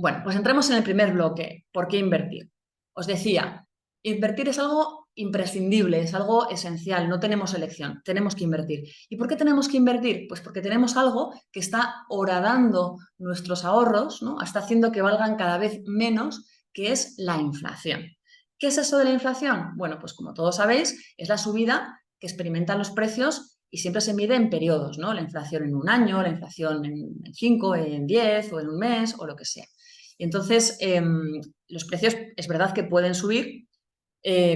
Bueno, pues entremos en el primer bloque. ¿Por qué invertir? Os decía, invertir es algo imprescindible, es algo esencial, no tenemos elección, tenemos que invertir. ¿Y por qué tenemos que invertir? Pues porque tenemos algo que está horadando nuestros ahorros, ¿no? Está haciendo que valgan cada vez menos, que es la inflación. ¿Qué es eso de la inflación? Bueno, pues como todos sabéis, es la subida que experimentan los precios y siempre se mide en periodos, ¿no? La inflación en un año, la inflación en 5, en 10 o en un mes o lo que sea. Y entonces, los precios es verdad que pueden subir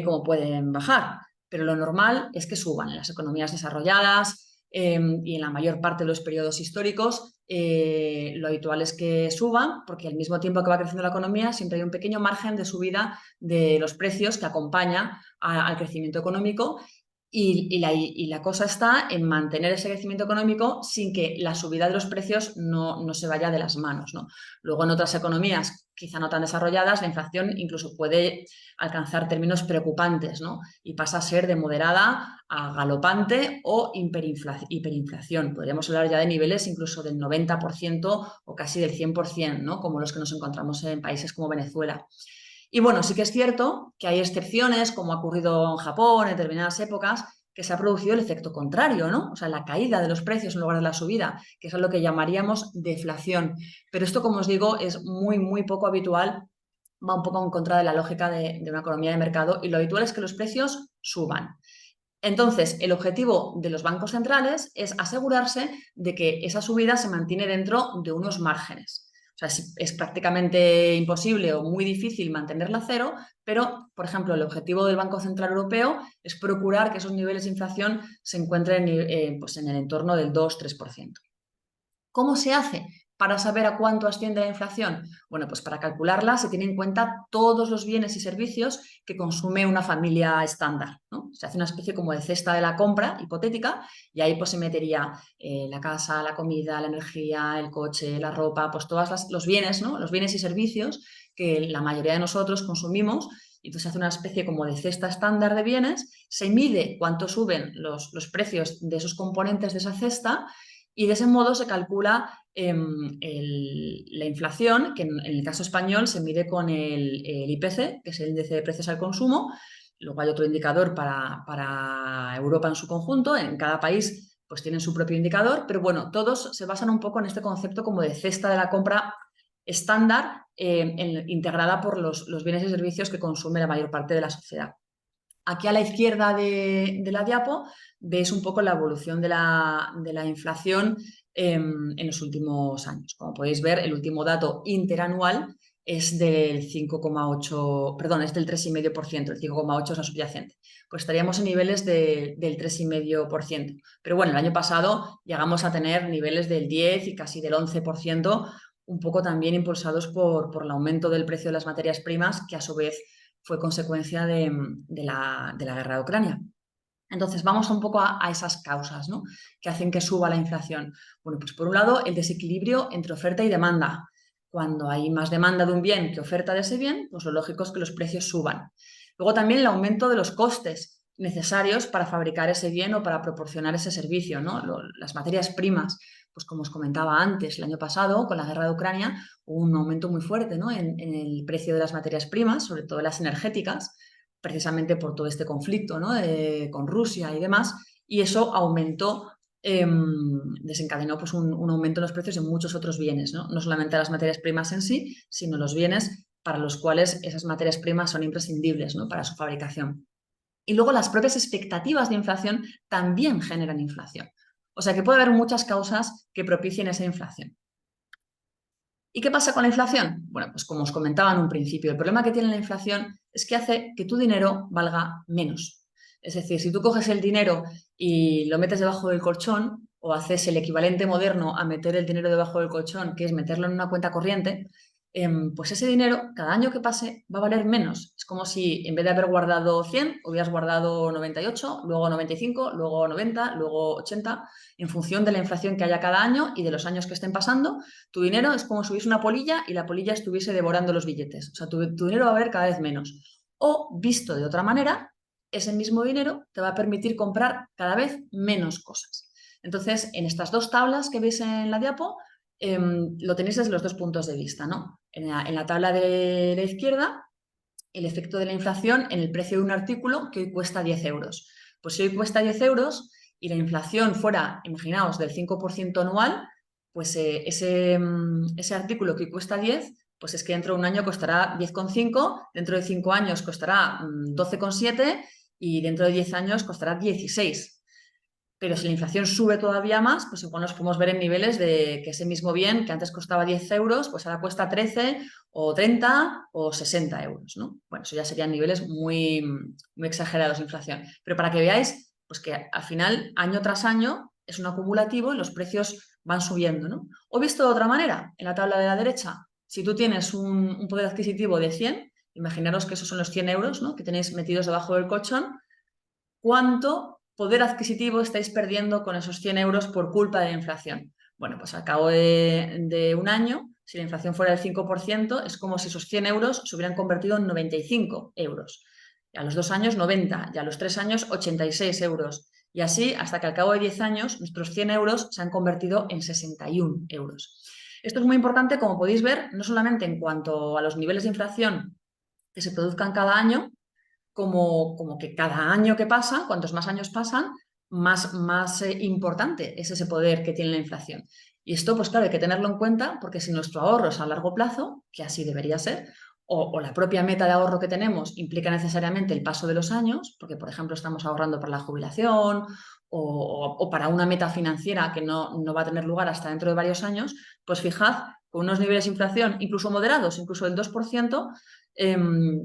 como pueden bajar, pero lo normal es que suban en las economías desarrolladas y en la mayor parte de los periodos históricos. Lo habitual es que suban porque al mismo tiempo que va creciendo la economía siempre hay un pequeño margen de subida de los precios que acompaña al crecimiento económico y la cosa está en mantener ese crecimiento económico sin que la subida de los precios no se vaya de las manos, ¿no? Luego, en otras economías, quizá no tan desarrolladas, la inflación incluso puede alcanzar términos preocupantes, ¿no? Y pasa a ser de moderada a galopante o hiperinflación. Podríamos hablar ya de niveles incluso del 90% o casi del 100%, ¿no? Como los que nos encontramos en países como Venezuela. Y bueno, sí que es cierto que hay excepciones, como ha ocurrido en Japón en determinadas épocas, que se ha producido el efecto contrario, ¿no? O sea, la caída de los precios en lugar de la subida, que es lo que llamaríamos deflación. Pero esto, como os digo, es muy, muy poco habitual, va un poco en contra de la lógica de una economía de mercado y lo habitual es que los precios suban. Entonces, el objetivo de los bancos centrales es asegurarse de que esa subida se mantiene dentro de unos márgenes. O sea, es prácticamente imposible o muy difícil mantenerla a cero, pero, por ejemplo, el objetivo del Banco Central Europeo es procurar que esos niveles de inflación se encuentren pues en el entorno del 2-3%. ¿Cómo se hace para saber a cuánto asciende la inflación? Bueno, pues para calcularla se tiene en cuenta todos los bienes y servicios que consume una familia estándar, ¿no? Se hace una especie como de cesta de la compra hipotética y ahí pues se metería la casa, la comida, la energía, el coche, la ropa, pues todos los bienes, ¿no? Los bienes y servicios que la mayoría de nosotros consumimos. Y entonces se hace una especie como de cesta estándar de bienes, se mide cuánto suben los precios de esos componentes de esa cesta y de ese modo se calcula la inflación, que en el caso español se mide con el IPC, que es el índice de precios al consumo. Luego hay otro indicador para Europa en su conjunto. En cada país pues tienen su propio indicador, pero bueno, todos se basan un poco en este concepto como de cesta de la compra estándar integrada por los bienes y servicios que consume la mayor parte de la sociedad. Aquí a la izquierda de la diapo veis un poco la evolución de la inflación en los últimos años. Como podéis ver, el último dato interanual es del 5,8, perdón, es del 3,5%, el 5,8 es la subyacente. Pues estaríamos en niveles del 3,5%. Pero bueno, el año pasado llegamos a tener niveles del 10 y casi del 11%, un poco también impulsados por el aumento del precio de las materias primas, que a su vez fue consecuencia de la guerra de Ucrania. Entonces, vamos un poco a esas causas, ¿no?, que hacen que suba la inflación. Bueno, pues por un lado, el desequilibrio entre oferta y demanda. Cuando hay más demanda de un bien que oferta de ese bien, pues lo lógico es que los precios suban. Luego también el aumento de los costes necesarios para fabricar ese bien o para proporcionar ese servicio, ¿no? Las materias primas, pues como os comentaba antes, el año pasado, con la guerra de Ucrania, hubo un aumento muy fuerte, ¿no?, en el precio de las materias primas, sobre todo las energéticas, precisamente por todo este conflicto, ¿no?, con Rusia y demás, y eso aumentó, desencadenó pues, un aumento en los precios de muchos otros bienes, ¿no? No solamente las materias primas en sí, sino los bienes para los cuales esas materias primas son imprescindibles, ¿no?, para su fabricación. Y luego las propias expectativas de inflación también generan inflación. O sea que puede haber muchas causas que propicien esa inflación. ¿Y qué pasa con la inflación? Bueno, pues como os comentaba en un principio, el problema que tiene la inflación es que hace que tu dinero valga menos. Es decir, si tú coges el dinero y lo metes debajo del colchón o haces el equivalente moderno a meter el dinero debajo del colchón, que es meterlo en una cuenta corriente, pues ese dinero, cada año que pase, va a valer menos. Es como si en vez de haber guardado 100, hubieras guardado 98, luego 95, luego 90, luego 80, en función de la inflación que haya cada año y de los años que estén pasando. Tu dinero es como si hubiese una polilla y la polilla estuviese devorando los billetes. O sea, tu dinero va a valer cada vez menos. O, visto de otra manera, ese mismo dinero te va a permitir comprar cada vez menos cosas. Entonces, en estas dos tablas que veis en la diapo, lo tenéis desde los dos puntos de vista, ¿no? En la tabla de la izquierda, el efecto de la inflación en el precio de un artículo que hoy cuesta 10 euros. Pues si hoy cuesta 10 euros y la inflación fuera, imaginaos, del 5% anual, pues ese artículo que hoy cuesta 10, pues es que dentro de un año costará 10,5, dentro de 5 años costará 12,7 y dentro de 10 años costará 16. Pero si la inflación sube todavía más, pues igual nos podemos ver en niveles de que ese mismo bien que antes costaba 10 euros, pues ahora cuesta 13 o 30 o 60 euros, ¿no? Bueno, eso ya serían niveles muy, muy exagerados de inflación. Pero para que veáis, pues que al final, año tras año, es un acumulativo y los precios van subiendo, ¿no? O visto de otra manera, en la tabla de la derecha, si tú tienes un poder adquisitivo de 100, imaginaros que esos son los 100 euros, ¿no?, que tenéis metidos debajo del colchón. ¿Cuánto poder adquisitivo estáis perdiendo con esos 100 euros por culpa de la inflación? Bueno, pues al cabo de un año, si la inflación fuera del 5%, es como si esos 100 euros se hubieran convertido en 95 euros. Y a los 2 años, 90. Y a los 3 años, 86 euros. Y así, hasta que al cabo de 10 años, nuestros 100 euros se han convertido en 61 euros. Esto es muy importante, como podéis ver, no solamente en cuanto a los niveles de inflación que se produzcan cada año, como que cada año que pasa, cuantos más años pasan, más importante es ese poder que tiene la inflación. Y esto, pues claro, hay que tenerlo en cuenta porque si nuestro ahorro es a largo plazo, que así debería ser, o la propia meta de ahorro que tenemos implica necesariamente el paso de los años, porque por ejemplo estamos ahorrando para la jubilación o para una meta financiera que no va a tener lugar hasta dentro de varios años, pues fijad, con unos niveles de inflación incluso moderados, incluso del 2%,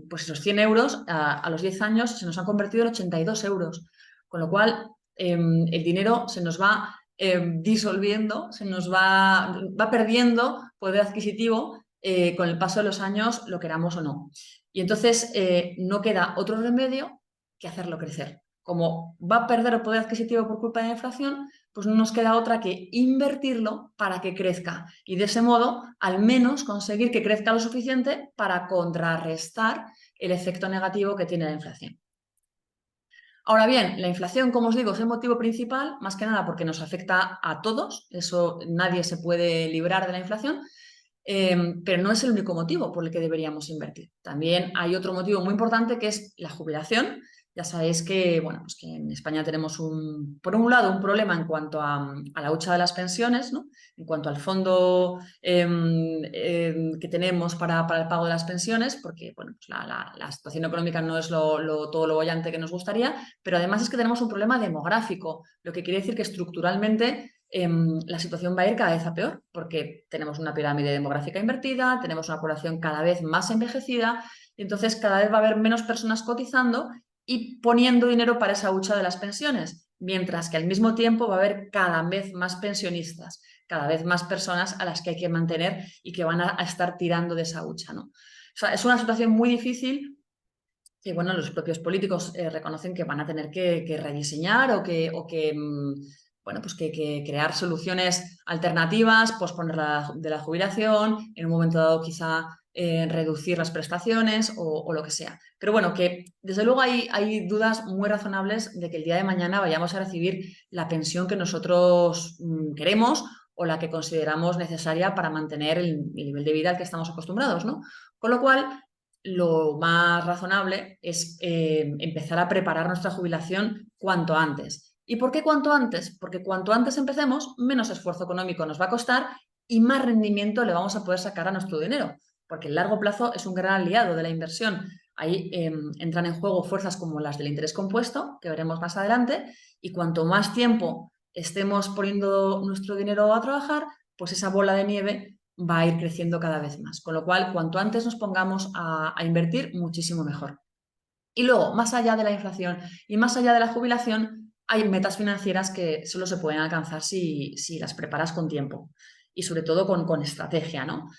pues esos 100 euros a los 10 años se nos han convertido en 82 euros. Con lo cual, el dinero se nos va disolviendo, va perdiendo poder adquisitivo con el paso de los años, lo queramos o no. Y entonces no queda otro remedio que hacerlo crecer. Como va a perder el poder adquisitivo por culpa de la inflación, pues no nos queda otra que invertirlo para que crezca y de ese modo al menos conseguir que crezca lo suficiente para contrarrestar el efecto negativo que tiene la inflación. Ahora bien, la inflación, como os digo, es el motivo principal, más que nada porque nos afecta a todos, eso nadie se puede librar de la inflación, pero no es el único motivo por el que deberíamos invertir. También hay otro motivo muy importante que es la jubilación. Ya sabéis que, bueno, pues que en España tenemos, por un lado, un problema en cuanto a la hucha de las pensiones, ¿no? En cuanto al fondo que tenemos para el pago de las pensiones, porque bueno, pues la situación económica no es todo lo bollante que nos gustaría, pero además es que tenemos un problema demográfico, lo que quiere decir que estructuralmente la situación va a ir cada vez a peor, porque tenemos una pirámide demográfica invertida, tenemos una población cada vez más envejecida, y entonces cada vez va a haber menos personas cotizando y poniendo dinero para esa hucha de las pensiones, mientras que al mismo tiempo va a haber cada vez más pensionistas, cada vez más personas a las que hay que mantener y que van a estar tirando de esa hucha, ¿no? O sea, es una situación muy difícil que, bueno, los propios políticos reconocen que van a tener que rediseñar o que bueno, pues que crear soluciones alternativas, posponer de la jubilación, en un momento dado quizá reducir las prestaciones o lo que sea. Pero bueno, que desde luego hay dudas muy razonables de que el día de mañana vayamos a recibir la pensión que nosotros queremos o la que consideramos necesaria para mantener el nivel de vida al que estamos acostumbrados, ¿no? Con lo cual, lo más razonable es empezar a preparar nuestra jubilación cuanto antes. ¿Y por qué cuanto antes? Porque cuanto antes empecemos, menos esfuerzo económico nos va a costar y más rendimiento le vamos a poder sacar a nuestro dinero, porque el largo plazo es un gran aliado de la inversión. Ahí entran en juego fuerzas como las del interés compuesto, que veremos más adelante, y cuanto más tiempo estemos poniendo nuestro dinero a trabajar, pues esa bola de nieve va a ir creciendo cada vez más. Con lo cual, cuanto antes nos pongamos a invertir, muchísimo mejor. Y luego, más allá de la inflación y más allá de la jubilación, hay metas financieras que solo se pueden alcanzar si las preparas con tiempo y sobre todo con estrategia, ¿no?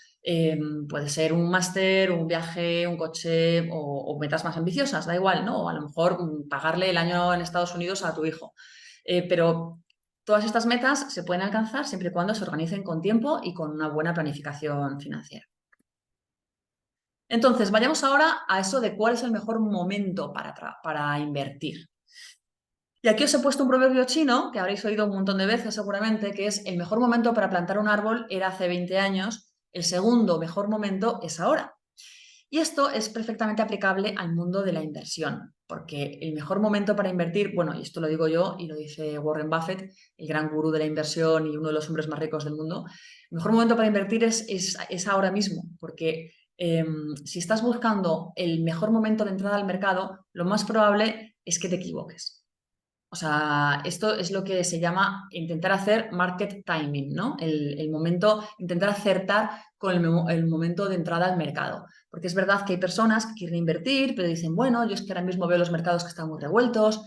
Puede ser un máster, un viaje, un coche o metas más ambiciosas, da igual, ¿no? O a lo mejor pagarle el año en Estados Unidos a tu hijo. Pero todas estas metas se pueden alcanzar siempre y cuando se organicen con tiempo y con una buena planificación financiera. Entonces, vayamos ahora a eso de cuál es el mejor momento para invertir. Y aquí os he puesto un proverbio chino, que habréis oído un montón de veces seguramente, que es: el mejor momento para plantar un árbol era hace 20 años, el segundo mejor momento es ahora. Y esto es perfectamente aplicable al mundo de la inversión, porque el mejor momento para invertir, bueno, y esto lo digo yo y lo dice Warren Buffett, el gran gurú de la inversión y uno de los hombres más ricos del mundo, el mejor momento para invertir es ahora mismo, porque si estás buscando el mejor momento de entrada al mercado, lo más probable es que te equivoques. O sea, esto es lo que se llama intentar hacer market timing, ¿no? El momento, intentar acertar con el momento de entrada al mercado. Porque es verdad que hay personas que quieren invertir, pero dicen, bueno, yo es que ahora mismo veo los mercados que están muy revueltos,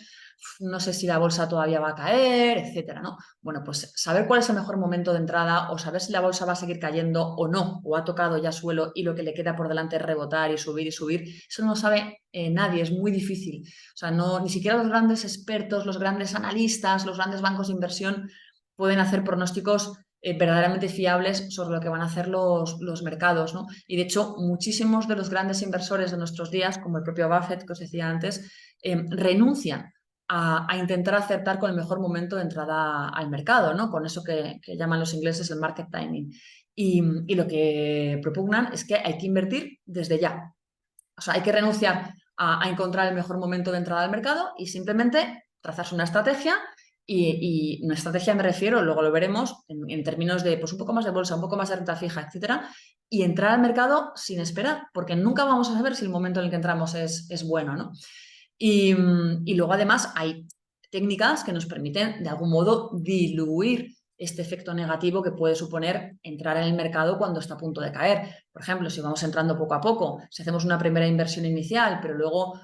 no sé si la bolsa todavía va a caer, etcétera, ¿no? Bueno, pues saber cuál es el mejor momento de entrada o saber si la bolsa va a seguir cayendo o no, o ha tocado ya suelo y lo que le queda por delante es rebotar y subir, eso no lo sabe nadie, es muy difícil. O sea, no, ni siquiera los grandes expertos, los grandes analistas, los grandes bancos de inversión pueden hacer pronósticos verdaderamente fiables sobre lo que van a hacer los mercados, ¿no? Y de hecho, muchísimos de los grandes inversores de nuestros días, como el propio Buffett, que os decía antes, renuncian a intentar acertar con el mejor momento de entrada al mercado, ¿no? Con eso que llaman los ingleses el market timing. Y lo que propugnan es que hay que invertir desde ya. O sea, hay que renunciar a encontrar el mejor momento de entrada al mercado y simplemente trazarse una estrategia. Y una estrategia me refiero, luego lo veremos, en términos de pues, un poco más de bolsa, un poco más de renta fija, etcétera, y entrar al mercado sin esperar, porque nunca vamos a saber si el momento en el que entramos es bueno, ¿no? Y luego además hay técnicas que nos permiten de algún modo diluir este efecto negativo que puede suponer entrar en el mercado cuando está a punto de caer. Por ejemplo, si vamos entrando poco a poco, si hacemos una primera inversión inicial, pero luego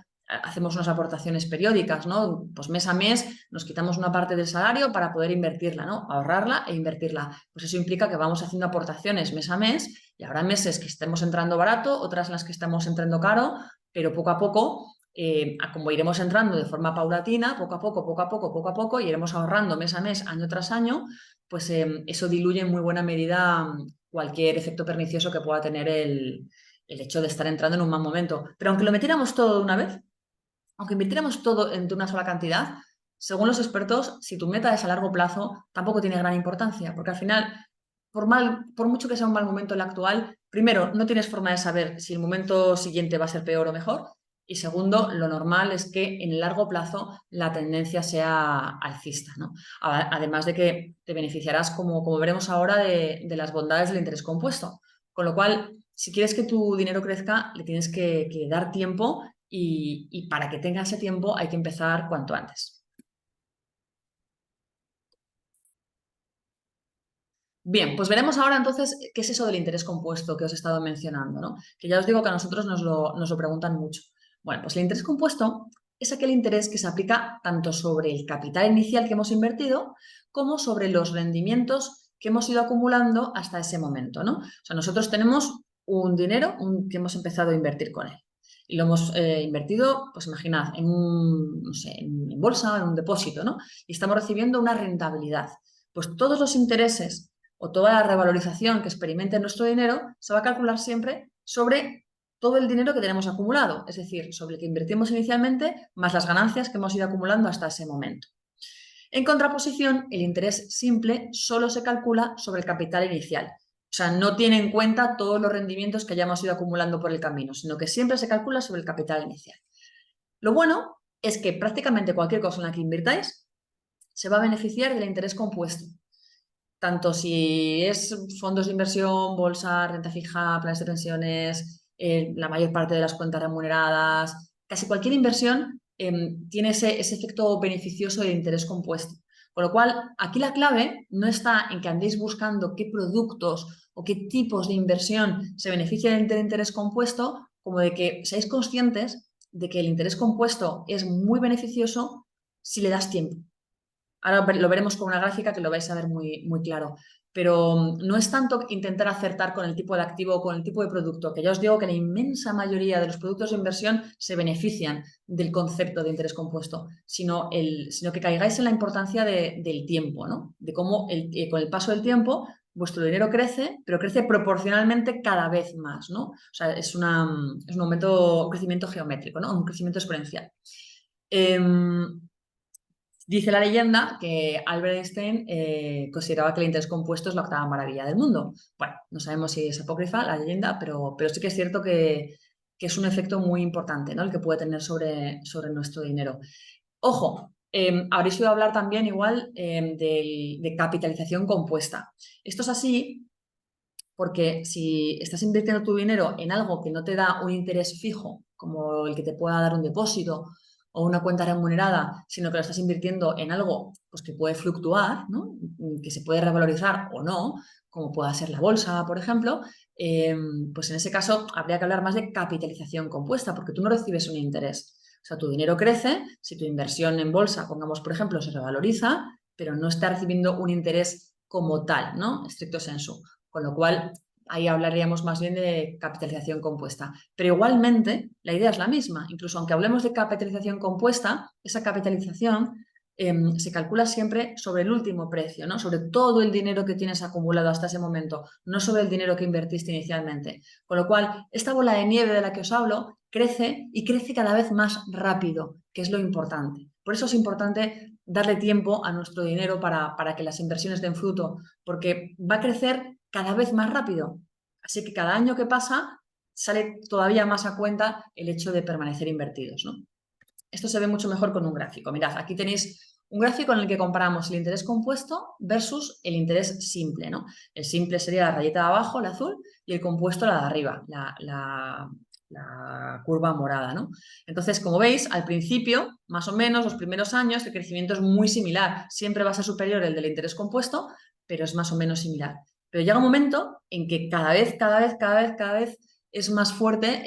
hacemos unas aportaciones periódicas, ¿no? Pues mes a mes nos quitamos una parte del salario para poder invertirla, ¿no? Ahorrarla e invertirla. Pues eso implica que vamos haciendo aportaciones mes a mes y habrá meses que estemos entrando barato, otras en las que estamos entrando caro, pero poco a poco como iremos entrando de forma paulatina, poco a poco, poco a poco, poco a poco, y iremos ahorrando mes a mes, año tras año, pues eso diluye en muy buena medida cualquier efecto pernicioso que pueda tener el hecho de estar entrando en un mal momento. Pero aunque lo metiéramos todo de una vez, aunque invirtiéramos todo de una sola cantidad, según los expertos, si tu meta es a largo plazo, tampoco tiene gran importancia, porque al final, por mucho que sea un mal momento el actual, primero, no tienes forma de saber si el momento siguiente va a ser peor o mejor, y segundo, lo normal es que en el largo plazo la tendencia sea alcista, ¿no? Además de que te beneficiarás, como veremos ahora, de las bondades del interés compuesto. Con lo cual, si quieres que tu dinero crezca, le tienes que dar tiempo y para que tenga ese tiempo hay que empezar cuanto antes. Bien, pues veremos ahora entonces qué es eso del interés compuesto que os he estado mencionando, ¿no? Que ya os digo que a nosotros nos lo preguntan mucho. Bueno, pues el interés compuesto es aquel interés que se aplica tanto sobre el capital inicial que hemos invertido como sobre los rendimientos que hemos ido acumulando hasta ese momento, ¿no? O sea, nosotros tenemos un dinero que hemos empezado a invertir con él. Y lo hemos invertido, pues imaginad, no sé, en bolsa, en un depósito, ¿no? Y estamos recibiendo una rentabilidad. Pues todos los intereses o toda la revalorización que experimente nuestro dinero se va a calcular siempre sobre todo el dinero que tenemos acumulado, es decir, sobre el que invertimos inicialmente más las ganancias que hemos ido acumulando hasta ese momento. En contraposición, el interés simple solo se calcula sobre el capital inicial. O sea, no tiene en cuenta todos los rendimientos que hayamos ido acumulando por el camino, sino que siempre se calcula sobre el capital inicial. Lo bueno es que prácticamente cualquier cosa en la que invirtáis se va a beneficiar del interés compuesto, tanto si es fondos de inversión, bolsa, renta fija, planes de pensiones, la mayor parte de las cuentas remuneradas, casi cualquier inversión tiene ese efecto beneficioso de interés compuesto. Con lo cual, aquí la clave no está en que andéis buscando qué productos o qué tipos de inversión se benefician del interés compuesto, como de que seáis conscientes de que el interés compuesto es muy beneficioso si le das tiempo. Ahora lo veremos con una gráfica que lo vais a ver muy, muy claro. Pero no es tanto intentar acertar con el tipo de activo o con el tipo de producto, que ya os digo que la inmensa mayoría de los productos de inversión se benefician del concepto de interés compuesto, sino que caigáis en la importancia del tiempo, ¿no? De cómo con el paso del tiempo vuestro dinero crece, pero crece proporcionalmente cada vez más, ¿no? O sea, es un crecimiento geométrico, ¿no? Un crecimiento exponencial. Dice la leyenda que Albert Einstein consideraba que el interés compuesto es la octava maravilla del mundo. Bueno, no sabemos si es apócrifa la leyenda, pero sí que es cierto que es un efecto muy importante, ¿no? El que puede tener sobre nuestro dinero. Ojo, habréis oído hablar también igual de capitalización compuesta. Esto es así porque si estás invirtiendo tu dinero en algo que no te da un interés fijo, como el que te pueda dar un depósito o una cuenta remunerada, sino que lo estás invirtiendo en algo pues, que puede fluctuar, ¿no? Que se puede revalorizar o no, como pueda ser la bolsa, por ejemplo, eh, pues en ese caso habría que hablar más de capitalización compuesta, porque tú no recibes un interés. O sea, tu dinero crece, si tu inversión en bolsa, pongamos por ejemplo, se revaloriza, pero no está recibiendo un interés como tal, ¿no? Estricto sensu. Con lo cual, ahí hablaríamos más bien de capitalización compuesta. Pero igualmente, la idea es la misma. Incluso aunque hablemos de capitalización compuesta, esa capitalización se calcula siempre sobre el último precio, ¿no? Sobre todo el dinero que tienes acumulado hasta ese momento, no sobre el dinero que invertiste inicialmente. Con lo cual, esta bola de nieve de la que os hablo crece y crece cada vez más rápido, que es lo importante. Por eso es importante darle tiempo a nuestro dinero para que las inversiones den fruto, porque va a crecer cada vez más rápido. Así que cada año que pasa sale todavía más a cuenta el hecho de permanecer invertidos, ¿no? Esto se ve mucho mejor con un gráfico. Mirad, aquí tenéis un gráfico en el que comparamos el interés compuesto versus el interés simple, ¿no? El simple sería la rayeta de abajo, la azul, y el compuesto la de arriba, la curva morada, ¿no? Entonces, como veis, al principio, más o menos, los primeros años, el crecimiento es muy similar. Siempre va a ser superior el del interés compuesto, pero es más o menos similar. Pero llega un momento en que cada vez es más fuerte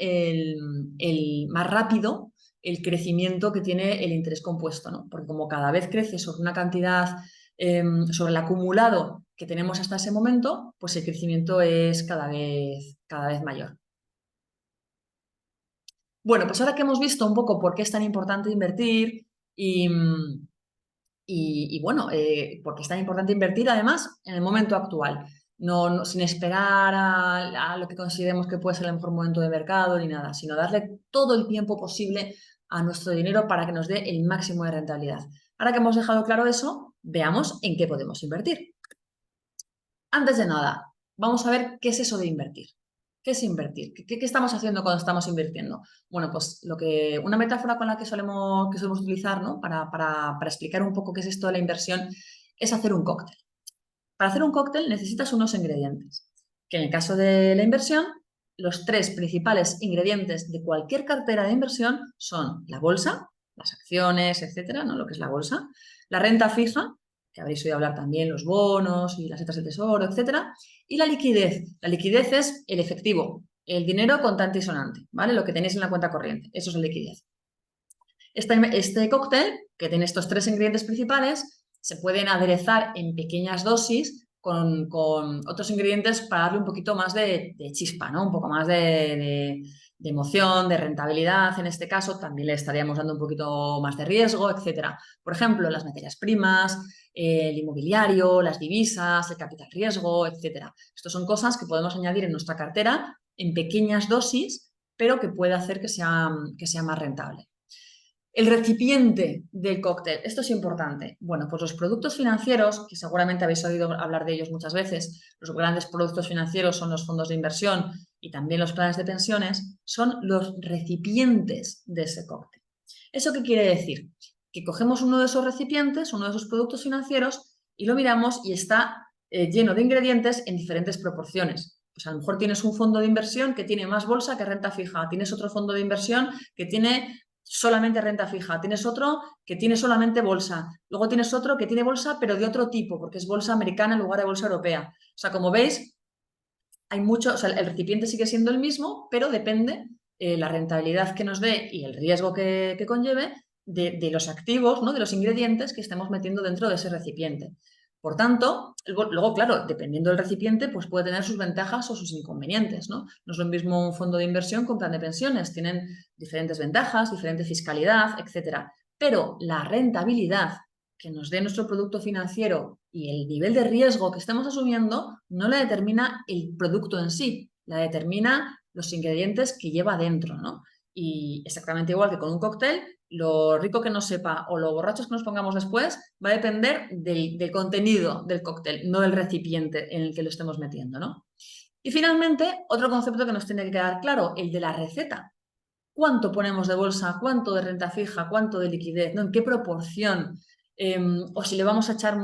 más rápido el crecimiento que tiene el interés compuesto, ¿no? Porque como cada vez crece sobre una cantidad, sobre el acumulado que tenemos hasta ese momento, pues el crecimiento es cada vez mayor. Bueno, pues ahora que hemos visto un poco por qué es tan importante invertir y bueno, por qué es tan importante invertir además en el momento actual, sin esperar a lo que consideremos que puede ser el mejor momento de mercado ni nada, sino darle todo el tiempo posible a nuestro dinero para que nos dé el máximo de rentabilidad. Ahora que hemos dejado claro eso, veamos en qué podemos invertir. Antes de nada, vamos a ver qué es eso de invertir. ¿Qué es invertir? ¿Qué estamos haciendo cuando estamos invirtiendo? Bueno, pues una metáfora con la que solemos utilizar, ¿no? Para explicar un poco qué es esto de la inversión es hacer un cóctel. Para hacer un cóctel necesitas unos ingredientes, que en el caso de la inversión, los tres principales ingredientes de cualquier cartera de inversión son la bolsa, las acciones, etcétera, ¿no? Lo que es la bolsa, la renta fija, que habréis oído hablar también, los bonos y las letras del tesoro, etcétera, y la liquidez. La liquidez es el efectivo, el dinero contante y sonante, ¿vale? Lo que tenéis en la cuenta corriente, eso es la liquidez. Este cóctel, que tiene estos tres ingredientes principales, se pueden aderezar en pequeñas dosis con otros ingredientes para darle un poquito más de chispa, ¿no? Un poco más de emoción, de rentabilidad. En este caso, también le estaríamos dando un poquito más de riesgo, etcétera. Por ejemplo, las materias primas, el inmobiliario, las divisas, el capital riesgo, etcétera. Estas son cosas que podemos añadir en nuestra cartera en pequeñas dosis, pero que puede hacer que sea más rentable. El recipiente del cóctel, esto es importante. Bueno, pues los productos financieros, que seguramente habéis oído hablar de ellos muchas veces, los grandes productos financieros son los fondos de inversión y también los planes de pensiones, son los recipientes de ese cóctel. ¿Eso qué quiere decir? Que cogemos uno de esos recipientes, uno de esos productos financieros y lo miramos y está lleno de ingredientes en diferentes proporciones. Pues a lo mejor tienes un fondo de inversión que tiene más bolsa que renta fija, tienes otro fondo de inversión que tiene solamente renta fija, tienes otro que tiene solamente bolsa, luego tienes otro que tiene bolsa pero de otro tipo, porque es bolsa americana en lugar de bolsa europea. O sea, como veis, hay mucho, o sea, el recipiente sigue siendo el mismo, pero depende la rentabilidad que nos dé y el riesgo que conlleve de los activos, ¿no? De los ingredientes que estemos metiendo dentro de ese recipiente. Por tanto, luego, claro, dependiendo del recipiente, pues puede tener sus ventajas o sus inconvenientes, ¿no? No es lo mismo un fondo de inversión con plan de pensiones, tienen diferentes ventajas, diferente fiscalidad, etcétera. Pero la rentabilidad que nos dé nuestro producto financiero y el nivel de riesgo que estemos asumiendo no la determina el producto en sí, la determina los ingredientes que lleva dentro, ¿no? Y exactamente igual que con un cóctel, lo rico que nos sepa o lo borrachos que nos pongamos después va a depender del contenido del cóctel, no del recipiente en el que lo estemos metiendo, ¿no? Y finalmente, otro concepto que nos tiene que quedar claro, el de la receta. ¿Cuánto ponemos de bolsa? ¿Cuánto de renta fija? ¿Cuánto de liquidez? ¿No? ¿En qué proporción? O si le vamos a echar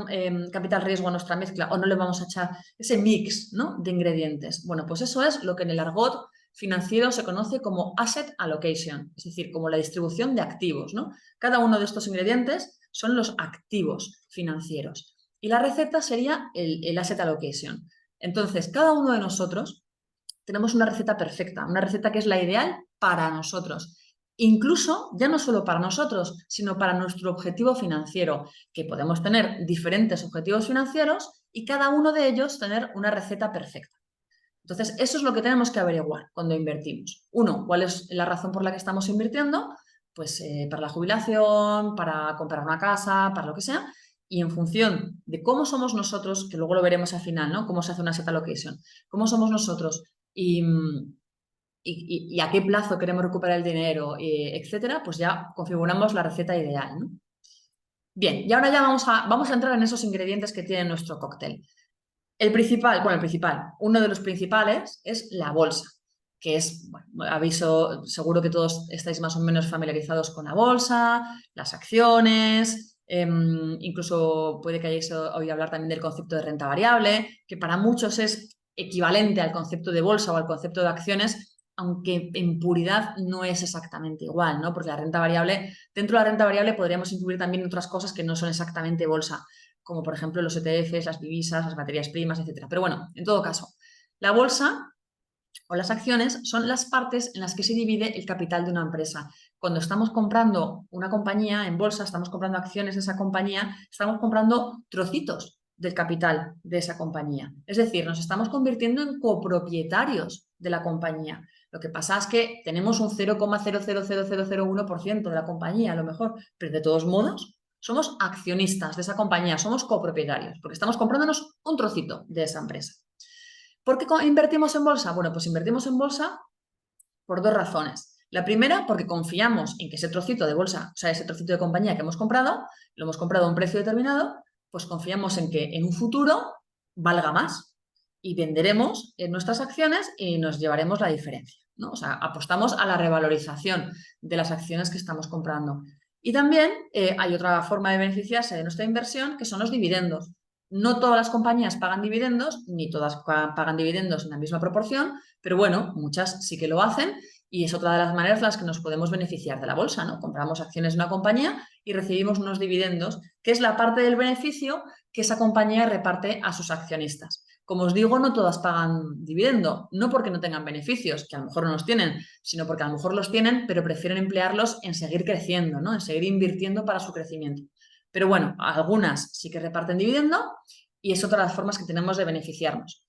capital riesgo a nuestra mezcla o no le vamos a echar ese mix, ¿no?, de ingredientes. Bueno, pues eso es lo que en el argot financiero se conoce como asset allocation, es decir, como la distribución de activos, ¿no? Cada uno de estos ingredientes son los activos financieros y la receta sería el asset allocation. Entonces, cada uno de nosotros tenemos una receta perfecta, una receta que es la ideal para nosotros. Incluso, ya no solo para nosotros, sino para nuestro objetivo financiero, que podemos tener diferentes objetivos financieros y cada uno de ellos tener una receta perfecta. Entonces, eso es lo que tenemos que averiguar cuando invertimos. Uno, ¿cuál es la razón por la que estamos invirtiendo? Pues para la jubilación, para comprar una casa, para lo que sea. Y en función de cómo somos nosotros, que luego lo veremos al final, ¿no? Cómo se hace una asset allocation, cómo somos nosotros y a qué plazo queremos recuperar el dinero, etcétera, pues ya configuramos la receta ideal, ¿no? Bien, y ahora ya vamos a entrar en esos ingredientes que tiene nuestro cóctel. El principal, bueno, el principal, uno de los principales es la bolsa, que es, bueno, aviso, seguro que todos estáis más o menos familiarizados con la bolsa, las acciones, incluso puede que hayáis oído hablar también del concepto de renta variable, que para muchos es equivalente al concepto de bolsa o al concepto de acciones, aunque en puridad no es exactamente igual, ¿no? Porque la renta variable, dentro de la renta variable podríamos incluir también otras cosas que no son exactamente bolsa, como por ejemplo los ETFs, las divisas, las materias primas, etcétera. Pero bueno, en todo caso, la bolsa o las acciones son las partes en las que se divide el capital de una empresa. Cuando estamos comprando una compañía en bolsa, estamos comprando acciones de esa compañía, estamos comprando trocitos del capital de esa compañía. Es decir, nos estamos convirtiendo en copropietarios de la compañía. Lo que pasa es que tenemos un 0,000001% de la compañía, a lo mejor, pero de todos modos somos accionistas de esa compañía, somos copropietarios, porque estamos comprándonos un trocito de esa empresa. ¿Por qué invertimos en bolsa? Bueno, pues invertimos en bolsa por dos razones. La primera, porque confiamos en que ese trocito de bolsa, o sea, ese trocito de compañía que hemos comprado, lo hemos comprado a un precio determinado, pues confiamos en que en un futuro valga más y venderemos nuestras acciones y nos llevaremos la diferencia, ¿no? O sea, apostamos a la revalorización de las acciones que estamos comprando. Y también hay otra forma de beneficiarse de nuestra inversión, que son los dividendos. No todas las compañías pagan dividendos, ni todas pagan dividendos en la misma proporción, pero bueno, muchas sí que lo hacen y es otra de las maneras en las que nos podemos beneficiar de la bolsa, ¿no? Compramos acciones de una compañía y recibimos unos dividendos, que es la parte del beneficio que esa compañía reparte a sus accionistas. Como os digo, no todas pagan dividendo, no porque no tengan beneficios, que a lo mejor no los tienen, sino porque a lo mejor los tienen, pero prefieren emplearlos en seguir creciendo, ¿no? En seguir invirtiendo para su crecimiento. Pero bueno, algunas sí que reparten dividendo y es otra de las formas que tenemos de beneficiarnos.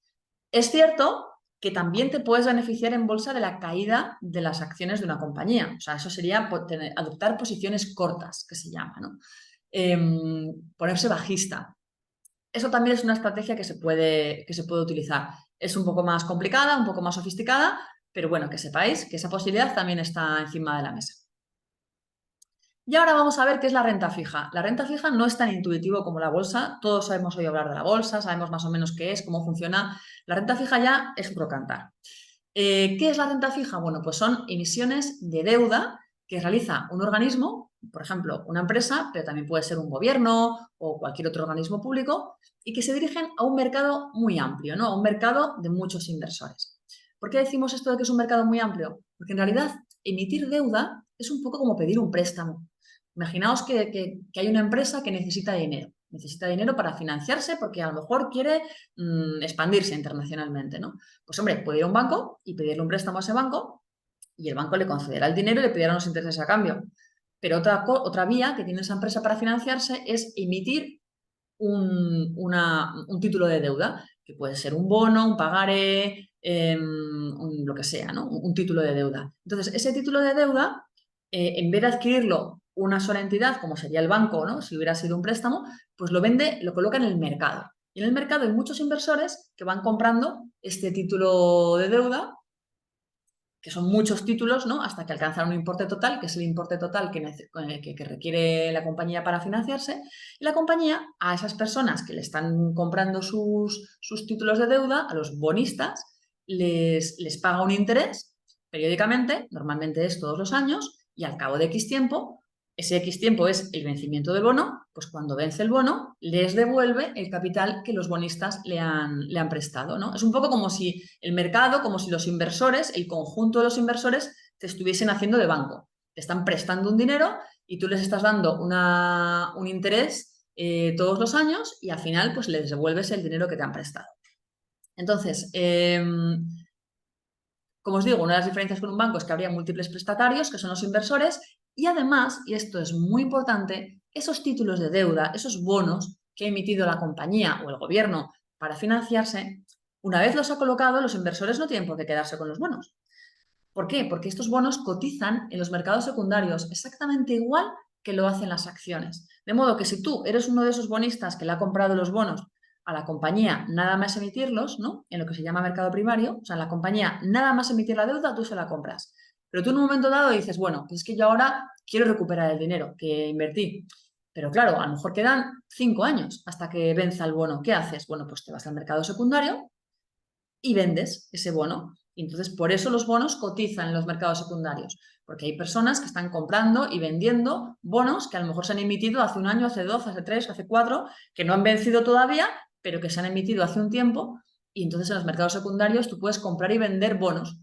Es cierto que también te puedes beneficiar en bolsa de la caída de las acciones de una compañía. O sea, eso sería adoptar posiciones cortas, que se llama, ¿no? Ponerse bajista. Eso también es una estrategia que se puede utilizar. Es un poco más complicada, un poco más sofisticada, pero bueno, que sepáis que esa posibilidad también está encima de la mesa. Y ahora vamos a ver qué es la renta fija. La renta fija no es tan intuitivo como la bolsa. Todos hemos oído hablar de la bolsa, sabemos más o menos qué es, cómo funciona. La renta fija ya es otro cantar. ¿Qué es la renta fija? Bueno, pues son emisiones de deuda que realiza un organismo, por ejemplo, una empresa, pero también puede ser un gobierno o cualquier otro organismo público, y que se dirigen a un mercado muy amplio, ¿no? A un mercado de muchos inversores. ¿Por qué decimos esto de que es un mercado muy amplio? Porque en realidad emitir deuda es un poco como pedir un préstamo. Imaginaos que hay una empresa que necesita dinero para financiarse porque a lo mejor quiere expandirse internacionalmente, ¿no? Pues hombre, puede ir a un banco y pedirle un préstamo a ese banco y el banco le concederá el dinero y le pedirá unos intereses a cambio. Pero otra vía que tiene esa empresa para financiarse es emitir un título de deuda, que puede ser un bono, un pagaré, lo que sea, ¿no? Un título de deuda. Entonces, ese título de deuda, en vez de adquirirlo una sola entidad, como sería el banco, ¿no? Si hubiera sido un préstamo, pues lo vende, lo coloca en el mercado. Y en el mercado hay muchos inversores que van comprando este título de deuda que son muchos títulos, ¿no? Hasta que alcanzan un importe total, que es el importe total que requiere la compañía para financiarse. Y la compañía, a esas personas que le están comprando sus títulos de deuda, a los bonistas, les paga un interés periódicamente, normalmente es todos los años, y al cabo de X tiempo, ese X tiempo es el vencimiento del bono, pues cuando vence el bono, les devuelve el capital que los bonistas le han prestado, ¿no? Es un poco como si el mercado, como si los inversores, el conjunto de los inversores, te estuviesen haciendo de banco. Te están prestando un dinero y tú les estás dando un interés todos los años y al final pues les devuelves el dinero que te han prestado. Entonces, como os digo, una de las diferencias con un banco es que habría múltiples prestatarios, que son los inversores, y además, y esto es muy importante, esos títulos de deuda, esos bonos que ha emitido la compañía o el gobierno para financiarse, una vez los ha colocado, los inversores no tienen por qué quedarse con los bonos. ¿Por qué? Porque estos bonos cotizan en los mercados secundarios exactamente igual que lo hacen las acciones. De modo que si tú eres uno de esos bonistas que le ha comprado los bonos a la compañía nada más emitirlos, ¿no? En lo que se llama mercado primario, o sea, la compañía nada más emitir la deuda, tú se la compras. Pero tú en un momento dado dices, bueno, pues es que yo ahora quiero recuperar el dinero que invertí. Pero claro, a lo mejor quedan 5 años hasta que venza el bono. ¿Qué haces? Bueno, pues te vas al mercado secundario y vendes ese bono. Y entonces, por eso los bonos cotizan en los mercados secundarios, porque hay personas que están comprando y vendiendo bonos que a lo mejor se han emitido hace un año, hace 2, hace 3, hace 4, que no han vencido todavía, pero que se han emitido hace un tiempo. Y entonces en los mercados secundarios tú puedes comprar y vender bonos.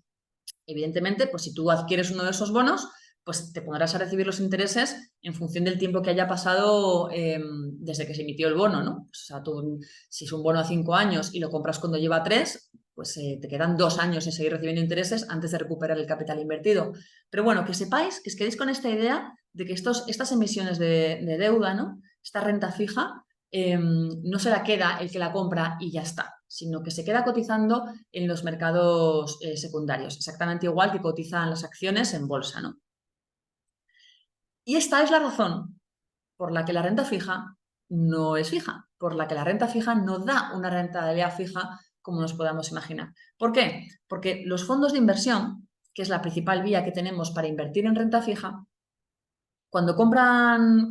Evidentemente, pues si tú adquieres uno de esos bonos, pues te pondrás a recibir los intereses en función del tiempo que haya pasado desde que se emitió el bono, ¿no? O sea, tú, si es un bono a 5 años y lo compras cuando lleva 3, pues te quedan 2 años en seguir recibiendo intereses antes de recuperar el capital invertido. Pero bueno, que sepáis, que os quedéis con esta idea de que estas emisiones de deuda, ¿no? Esta renta fija, no se la queda el que la compra y ya está, sino que se queda cotizando en los mercados secundarios, exactamente igual que cotizan las acciones en bolsa, ¿no? Y esta es la razón por la que la renta fija no es fija, por la que la renta fija no da una rentabilidad fija como nos podamos imaginar. ¿Por qué? Porque los fondos de inversión, que es la principal vía que tenemos para invertir en renta fija, cuando compran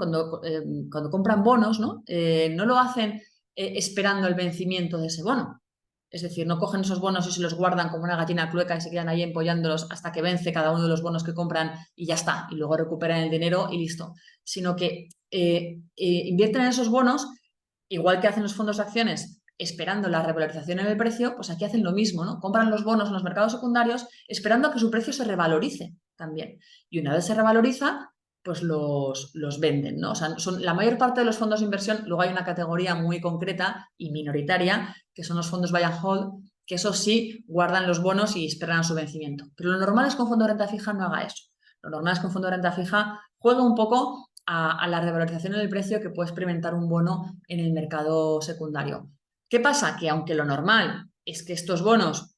bonos, ¿no? No lo hacen esperando el vencimiento de ese bono. Es decir, no cogen esos bonos y se los guardan como una gallina clueca y se quedan ahí empollándolos hasta que vence cada uno de los bonos que compran y ya está. Y luego recuperan el dinero y listo. Sino que invierten en esos bonos, igual que hacen los fondos de acciones, esperando la revalorización en el precio, pues aquí hacen lo mismo, ¿no? Compran los bonos en los mercados secundarios esperando a que su precio se revalorice también. Y una vez se revaloriza, pues los venden, ¿no? O sea, la mayor parte de los fondos de inversión, luego hay una categoría muy concreta y minoritaria, que son los fondos buy and hold, que eso sí, guardan los bonos y esperan a su vencimiento. Pero lo normal es que un fondo de renta fija no haga eso. Lo normal es que un fondo de renta fija juegue un poco a la revalorización en el precio que puede experimentar un bono en el mercado secundario. ¿Qué pasa? Que aunque lo normal es que estos bonos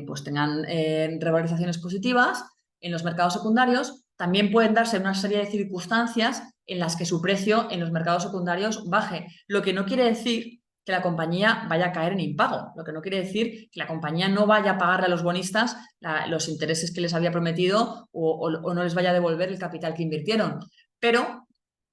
pues tengan revalorizaciones positivas en los mercados secundarios, también pueden darse una serie de circunstancias en las que su precio en los mercados secundarios baje, lo que no quiere decir que la compañía vaya a caer en impago, lo que no quiere decir que la compañía no vaya a pagarle a los bonistas los intereses que les había prometido o no les vaya a devolver el capital que invirtieron. Pero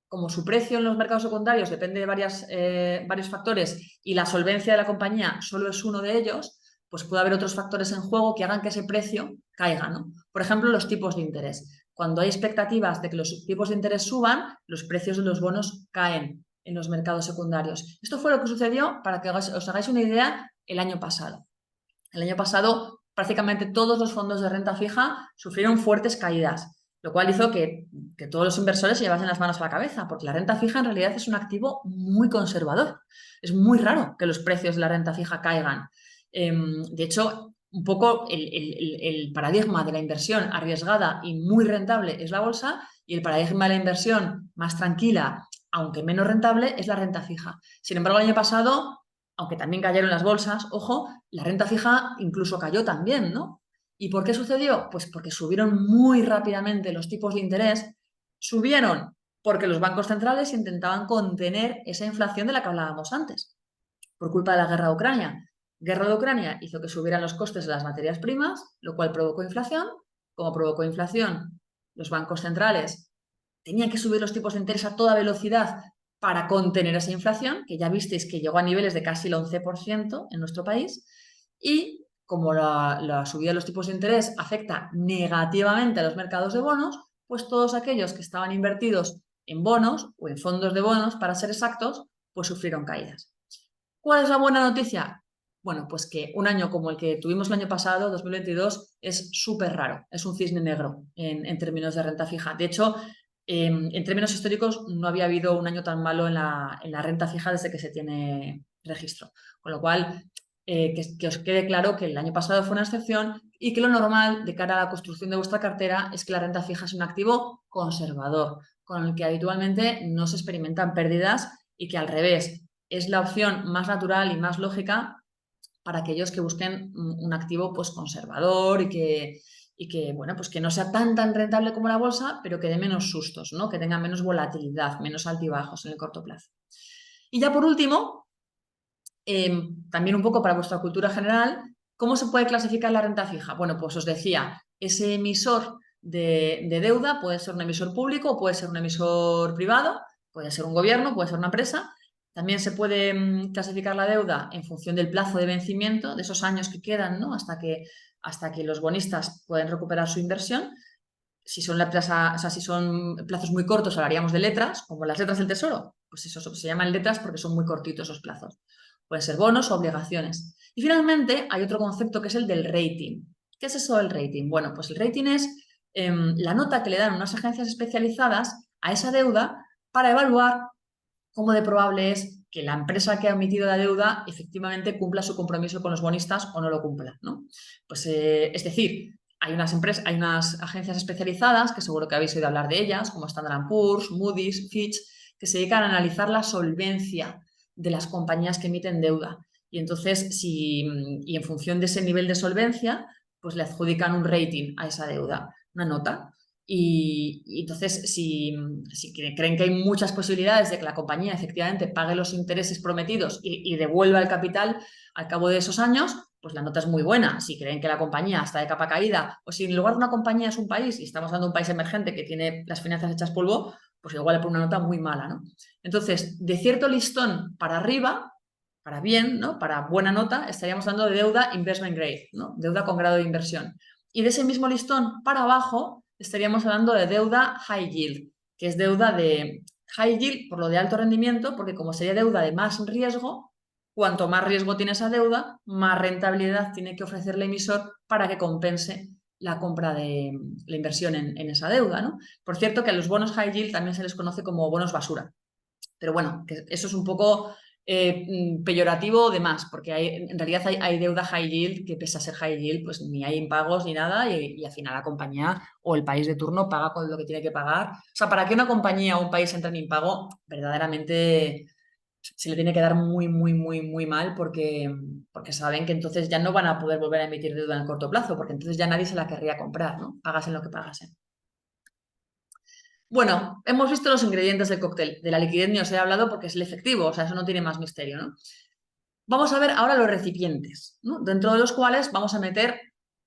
como su precio en los mercados secundarios depende de varios factores y la solvencia de la compañía solo es uno de ellos, pues puede haber otros factores en juego que hagan que ese precio caiga, ¿no? Por ejemplo, los tipos de interés. Cuando hay expectativas de que los tipos de interés suban, los precios de los bonos caen en los mercados secundarios. Esto fue lo que sucedió, para que os hagáis una idea, el año pasado. El año pasado prácticamente todos los fondos de renta fija sufrieron fuertes caídas, lo cual hizo que todos los inversores se llevasen las manos a la cabeza, porque la renta fija en realidad es un activo muy conservador. Es muy raro que los precios de la renta fija caigan. De hecho, un poco el paradigma de la inversión arriesgada y muy rentable es la bolsa y el paradigma de la inversión más tranquila, aunque menos rentable, es la renta fija. Sin embargo, el año pasado, aunque también cayeron las bolsas, ojo, la renta fija incluso cayó también, ¿no? ¿Y por qué sucedió? Pues porque subieron muy rápidamente los tipos de interés. Subieron porque los bancos centrales intentaban contener esa inflación de la que hablábamos antes, por culpa de la guerra de Ucrania. Guerra de Ucrania hizo que subieran los costes de las materias primas, lo cual provocó inflación. Como provocó inflación, los bancos centrales tenían que subir los tipos de interés a toda velocidad para contener esa inflación, que ya visteis que llegó a niveles de casi el 11% en nuestro país. Y como la subida de los tipos de interés afecta negativamente a los mercados de bonos, pues todos aquellos que estaban invertidos en bonos o en fondos de bonos, para ser exactos, pues sufrieron caídas. ¿Cuál es la buena noticia? Bueno, pues que un año como el que tuvimos el año pasado, 2022, es súper raro, es un cisne negro en términos de renta fija. De hecho, en términos históricos no había habido un año tan malo en la renta fija desde que se tiene registro. Con lo cual, que os quede claro que el año pasado fue una excepción y que lo normal de cara a la construcción de vuestra cartera es que la renta fija es un activo conservador, con el que habitualmente no se experimentan pérdidas y que al revés es la opción más natural y más lógica para aquellos que busquen un activo pues conservador y que, bueno, pues que no sea tan rentable como la bolsa, pero que dé menos sustos, ¿no? Que tenga menos volatilidad, menos altibajos en el corto plazo. Y ya por último, también un poco para vuestra cultura general, ¿cómo se puede clasificar la renta fija? Bueno, pues os decía, ese emisor de deuda puede ser un emisor público o puede ser un emisor privado, puede ser un gobierno, puede ser una empresa. También se puede clasificar la deuda en función del plazo de vencimiento, de esos años que quedan, ¿no? hasta que los bonistas pueden recuperar su inversión. Si son, si son plazos muy cortos, hablaríamos de letras, como las letras del tesoro. Pues eso se llaman letras porque son muy cortitos esos plazos. Pueden ser bonos o obligaciones. Y finalmente hay otro concepto que es el del rating. ¿Qué es eso del rating? Bueno, pues el rating es la nota que le dan unas agencias especializadas a esa deuda para evaluar cómo de probable es que la empresa que ha emitido la deuda efectivamente cumpla su compromiso con los bonistas o no lo cumpla, ¿no? Pues, es decir, hay unas agencias especializadas, que seguro que habéis oído hablar de ellas, como Standard & Poor's, Moody's, Fitch, que se dedican a analizar la solvencia de las compañías que emiten deuda. Y entonces, y en función de ese nivel de solvencia, pues le adjudican un rating a esa deuda, una nota. Y entonces, si creen que hay muchas posibilidades de que la compañía efectivamente pague los intereses prometidos y devuelva el capital al cabo de esos años, pues la nota es muy buena. Si creen que la compañía está de capa caída, o si en lugar de una compañía es un país, y estamos hablando de un país emergente que tiene las finanzas hechas polvo, pues igual le pone una nota muy mala, ¿no? Entonces, de cierto listón para arriba, para bien, ¿no? Para buena nota, estaríamos hablando de deuda investment grade, ¿no? Deuda con grado de inversión. Y de ese mismo listón para abajo estaríamos hablando de deuda high yield, que es deuda de high yield por lo de alto rendimiento, porque como sería deuda de más riesgo, cuanto más riesgo tiene esa deuda, más rentabilidad tiene que ofrecer el emisor para que compense la compra de la inversión en esa deuda, ¿no? Por cierto, que a los bonos high yield también se les conoce como bonos basura. Pero bueno, que eso es un poco peyorativo de más, porque en realidad hay deuda high yield que pese a ser high yield, pues ni hay impagos ni nada y al final la compañía o el país de turno paga con lo que tiene que pagar. O sea, para que una compañía o un país entre en impago, verdaderamente se le tiene que dar muy mal porque saben que entonces ya no van a poder volver a emitir deuda en el corto plazo, porque entonces ya nadie se la querría comprar, ¿no? Pagasen lo que pagasen. Bueno, hemos visto los ingredientes del cóctel. De la liquidez ni os he hablado porque es el efectivo, o sea, eso no tiene más misterio, ¿no? Vamos a ver ahora los recipientes, ¿no? Dentro de los cuales vamos a meter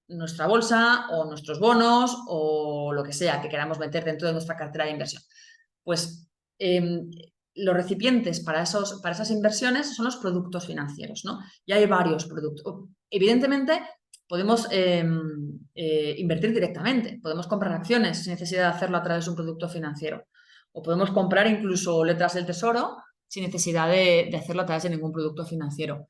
nuestra bolsa o nuestros bonos o lo que sea que queramos meter dentro de nuestra cartera de inversión. Pues los recipientes para esas inversiones son los productos financieros, ¿no? Y hay varios productos. Evidentemente, podemos invertir directamente, podemos comprar acciones sin necesidad de hacerlo a través de un producto financiero. O podemos comprar incluso letras del tesoro sin necesidad de hacerlo a través de ningún producto financiero.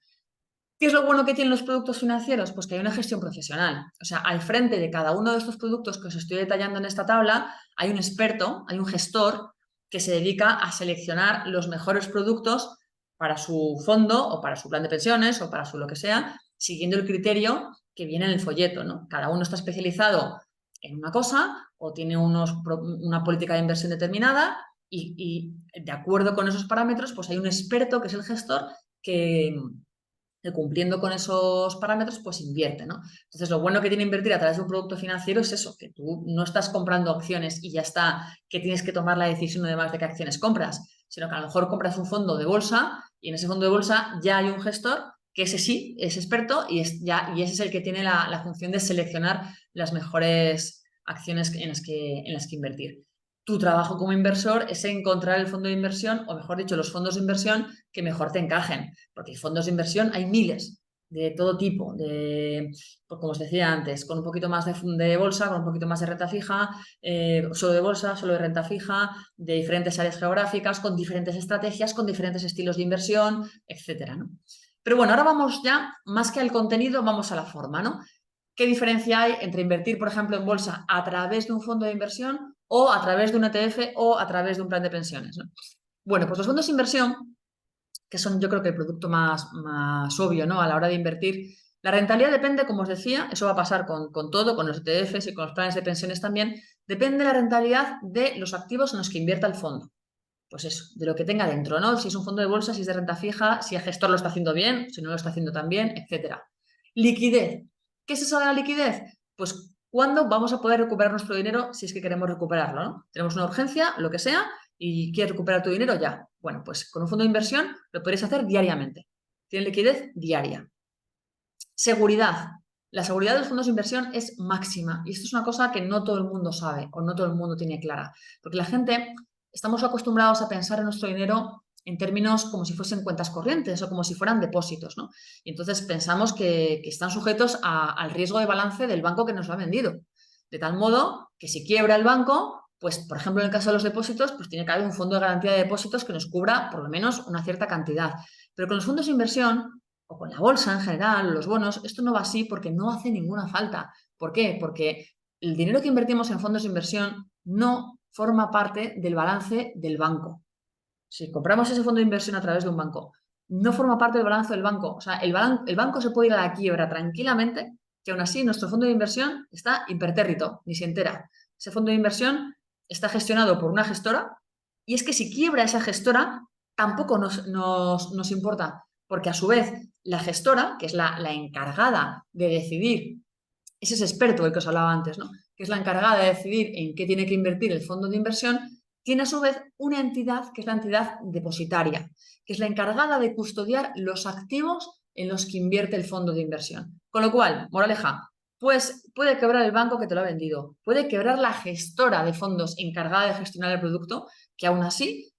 ¿Qué es lo bueno que tienen los productos financieros? Pues que hay una gestión profesional. O sea, al frente de cada uno de estos productos que os estoy detallando en esta tabla, hay un experto, hay un gestor que se dedica a seleccionar los mejores productos para su fondo o para su plan de pensiones o para su lo que sea, siguiendo el criterio que viene en el folleto, ¿no? Cada uno está especializado en una cosa o tiene una política de inversión determinada y de acuerdo con esos parámetros, pues hay un experto que es el gestor que cumpliendo con esos parámetros, pues invierte, ¿no? Entonces, lo bueno que tiene invertir a través de un producto financiero es eso, que tú no estás comprando acciones y ya está, que tienes que tomar la decisión además de qué acciones compras, sino que a lo mejor compras un fondo de bolsa y en ese fondo de bolsa ya hay un gestor que ese sí es experto y ese es el que tiene la función de seleccionar las mejores acciones en las que invertir. Tu trabajo como inversor es encontrar el fondo de inversión, o mejor dicho, los fondos de inversión que mejor te encajen, porque hay fondos de inversión hay miles de todo tipo, pues como os decía antes, con un poquito más de bolsa, con un poquito más de renta fija, solo de bolsa, solo de renta fija, de diferentes áreas geográficas, con diferentes estrategias, con diferentes estilos de inversión, etcétera, ¿no? Pero bueno, ahora vamos ya, más que al contenido, vamos a la forma, ¿no? ¿Qué diferencia hay entre invertir, por ejemplo, en bolsa a través de un fondo de inversión o a través de un ETF o a través de un plan de pensiones, ¿no? Bueno, pues los fondos de inversión, que son yo creo que el producto más obvio, ¿no? A la hora de invertir, la rentabilidad depende, como os decía, eso va a pasar con todo, con los ETFs y con los planes de pensiones también, depende de la rentabilidad de los activos en los que invierta el fondo. Pues eso, de lo que tenga dentro, ¿no? Si es un fondo de bolsa, si es de renta fija, si el gestor lo está haciendo bien, si no lo está haciendo tan bien, etcétera. Liquidez. ¿Qué es eso de la liquidez? Pues cuándo vamos a poder recuperar nuestro dinero si es que queremos recuperarlo, ¿no? Tenemos una urgencia, lo que sea, y quieres recuperar tu dinero ya. Bueno, pues con un fondo de inversión lo podéis hacer diariamente. Tiene liquidez diaria. Seguridad. La seguridad de los fondos de inversión es máxima y esto es una cosa que no todo el mundo sabe o no todo el mundo tiene clara, porque la gente estamos acostumbrados a pensar en nuestro dinero en términos como si fuesen cuentas corrientes o como si fueran depósitos, ¿no? Y entonces pensamos que están sujetos al riesgo de balance del banco que nos lo ha vendido. De tal modo que si quiebra el banco, pues por ejemplo en el caso de los depósitos, pues tiene que haber un fondo de garantía de depósitos que nos cubra por lo menos una cierta cantidad. Pero con los fondos de inversión o con la bolsa en general, los bonos, esto no va así porque no hace ninguna falta. ¿Por qué? Porque el dinero que invertimos en fondos de inversión no forma parte del balance del banco. Si compramos ese fondo de inversión a través de un banco, no forma parte del balance del banco. O sea, el banco se puede ir a la quiebra tranquilamente, que aún así nuestro fondo de inversión está impertérrito, ni se entera. Ese fondo de inversión está gestionado por una gestora y es que si quiebra esa gestora, tampoco nos importa, porque a su vez la gestora, que es la encargada de decidir, ese es experto el que os hablaba antes, ¿no? Que es la encargada de decidir en qué tiene que invertir el fondo de inversión, tiene a su vez una entidad que es la entidad depositaria, que es la encargada de custodiar los activos en los que invierte el fondo de inversión. Con lo cual, moraleja, pues puede quebrar el banco que te lo ha vendido, puede quebrar la gestora de fondos encargada de gestionar el producto, que aún así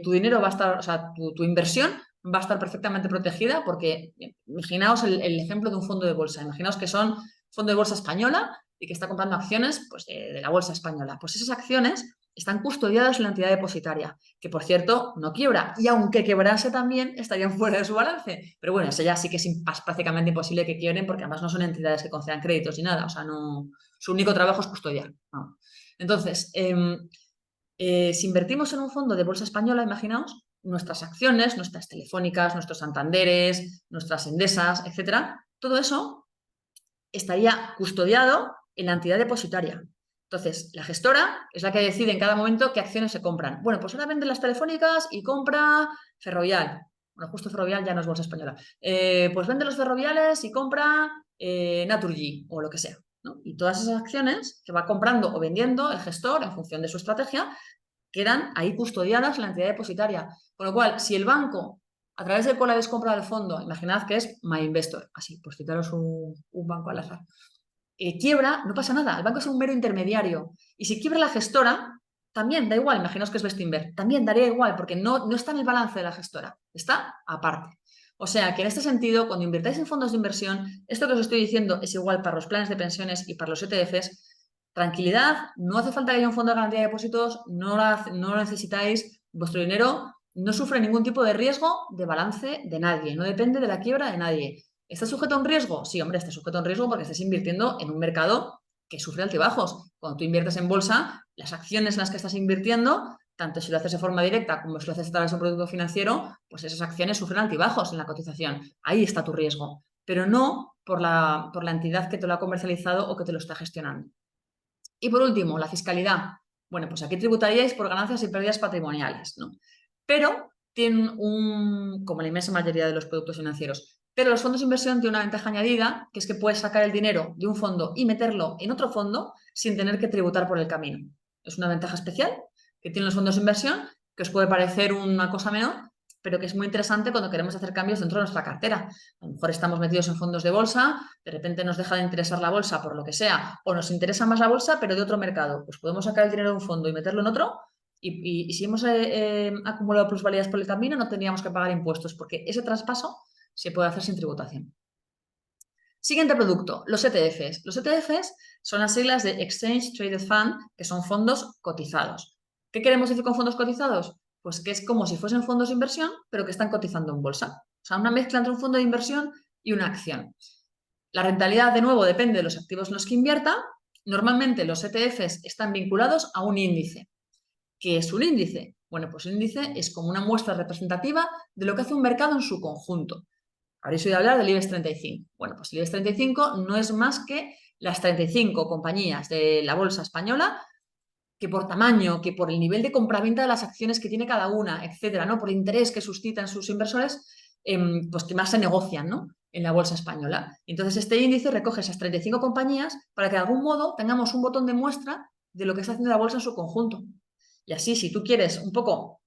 tu dinero va a estar, o sea, tu inversión va a estar perfectamente protegida porque imaginaos el ejemplo de un fondo de bolsa, imaginaos que son fondo de bolsa española y que está comprando acciones pues, de la bolsa española. Pues esas acciones están custodiadas en la entidad depositaria, que por cierto no quiebra, y aunque quebrase también estarían fuera de su balance. Pero bueno, eso ya sí que es prácticamente imposible que quiebren porque además no son entidades que concedan créditos ni nada, o sea, no, su único trabajo es custodiar. No. Entonces, si invertimos en un fondo de bolsa española, imaginaos, nuestras acciones, nuestras telefónicas, nuestros Santanderes, nuestras Endesas, etcétera, todo eso estaría custodiado en la entidad depositaria. Entonces, la gestora es la que decide en cada momento qué acciones se compran. Bueno, pues ahora vende las telefónicas y compra Ferrovial. Bueno, justo Ferrovial ya no es bolsa española. Pues vende los ferroviales y compra Naturgy o lo que sea, ¿no? Y todas esas acciones que va comprando o vendiendo el gestor en función de su estrategia quedan ahí custodiadas en la entidad depositaria. Con lo cual, si el banco a través del cual habéis comprado el fondo, imaginad que es MyInvestor, así, pues citaros un banco al azar, quiebra, no pasa nada, el banco es un mero intermediario. Y si quiebra la gestora, también da igual, imaginaos que es Bestinver, también daría igual, porque no está en el balance de la gestora, está aparte. O sea que en este sentido, cuando invirtáis en fondos de inversión, esto que os estoy diciendo es igual para los planes de pensiones y para los ETFs. Tranquilidad, no hace falta que haya un fondo de garantía de depósitos, no lo necesitáis, vuestro dinero no sufre ningún tipo de riesgo de balance de nadie, no depende de la quiebra de nadie. ¿Está sujeto a un riesgo? Sí, hombre, está sujeto a un riesgo porque estás invirtiendo en un mercado que sufre altibajos. Cuando tú inviertes en bolsa, las acciones en las que estás invirtiendo, tanto si lo haces de forma directa como si lo haces a través de un producto financiero, pues esas acciones sufren altibajos en la cotización. Ahí está tu riesgo, pero no por la entidad que te lo ha comercializado o que te lo está gestionando. Y por último, la fiscalidad. Bueno, pues aquí tributaríais por ganancias y pérdidas patrimoniales, ¿no? Pero tienen como la inmensa mayoría de los productos financieros. Pero los fondos de inversión tienen una ventaja añadida, que es que puedes sacar el dinero de un fondo y meterlo en otro fondo sin tener que tributar por el camino. Es una ventaja especial que tienen los fondos de inversión, que os puede parecer una cosa menor, pero que es muy interesante cuando queremos hacer cambios dentro de nuestra cartera. A lo mejor estamos metidos en fondos de bolsa, de repente nos deja de interesar la bolsa por lo que sea, o nos interesa más la bolsa, pero de otro mercado. Pues podemos sacar el dinero de un fondo y meterlo en otro, y si hemos acumulado plusvalías por el camino, no tendríamos que pagar impuestos, porque ese traspaso se puede hacer sin tributación. Siguiente producto, los ETFs. Los ETFs son las siglas de Exchange Traded Fund, que son fondos cotizados. ¿Qué queremos decir con fondos cotizados? Pues que es como si fuesen fondos de inversión, pero que están cotizando en bolsa. O sea, una mezcla entre un fondo de inversión y una acción. La rentabilidad, de nuevo, depende de los activos en los que invierta. Normalmente los ETFs están vinculados a un índice. ¿Qué es un índice? Bueno, pues un índice es como una muestra representativa de lo que hace un mercado en su conjunto. Habréis oído hablar del IBEX 35. Bueno, pues el IBEX 35 no es más que las 35 compañías de la bolsa española que por tamaño, que por el nivel de compraventa de las acciones que tiene cada una, etcétera, ¿no? Por el interés que suscitan sus inversores, pues que más se negocian, ¿no? En la bolsa española. Entonces, este índice recoge esas 35 compañías para que de algún modo tengamos un botón de muestra de lo que está haciendo la bolsa en su conjunto. Y así, si tú quieres un poco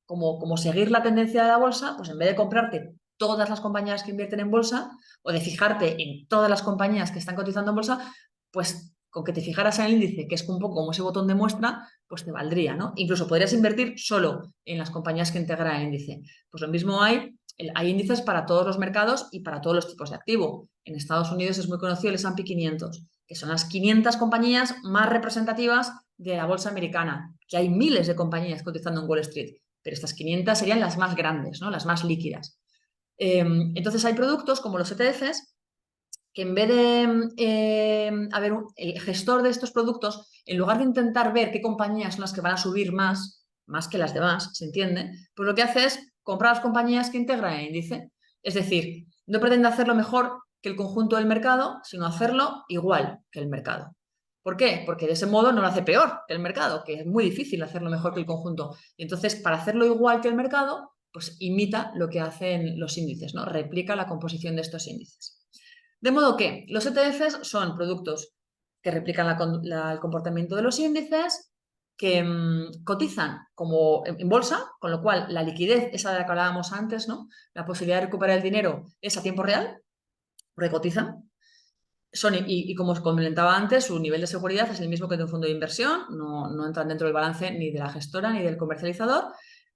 como seguir la tendencia de la bolsa, pues en vez de comprarte todas las compañías que invierten en bolsa o de fijarte en todas las compañías que están cotizando en bolsa, pues con que te fijaras en el índice, que es un poco como ese botón de muestra, pues te valdría, ¿no? Incluso podrías invertir solo en las compañías que integran el índice. Pues lo mismo hay índices para todos los mercados y para todos los tipos de activo. En Estados Unidos es muy conocido el S&P 500, que son las 500 compañías más representativas de la bolsa americana, que hay miles de compañías cotizando en Wall Street, pero estas 500 serían las más grandes, ¿no? Las más líquidas. Entonces hay productos como los ETFs que en vez de el gestor de estos productos, en lugar de intentar ver qué compañías son las que van a subir más que las demás, ¿se entiende? Pues lo que hace es comprar las compañías que integran el índice. Es decir, no pretende hacerlo mejor que el conjunto del mercado, sino hacerlo igual que el mercado. ¿Por qué? Porque de ese modo no lo hace peor que el mercado, que es muy difícil hacerlo mejor que el conjunto. Y entonces, para hacerlo igual que el mercado, pues imita lo que hacen los índices, ¿no? Replica la composición de estos índices. De modo que los ETFs son productos que replican el comportamiento de los índices, que cotizan como en bolsa, con lo cual la liquidez, esa de la que hablábamos antes, ¿no? La posibilidad de recuperar el dinero es a tiempo real, porque cotizan. Y como os comentaba antes, su nivel de seguridad es el mismo que de un fondo de inversión, no entran dentro del balance ni de la gestora ni del comercializador,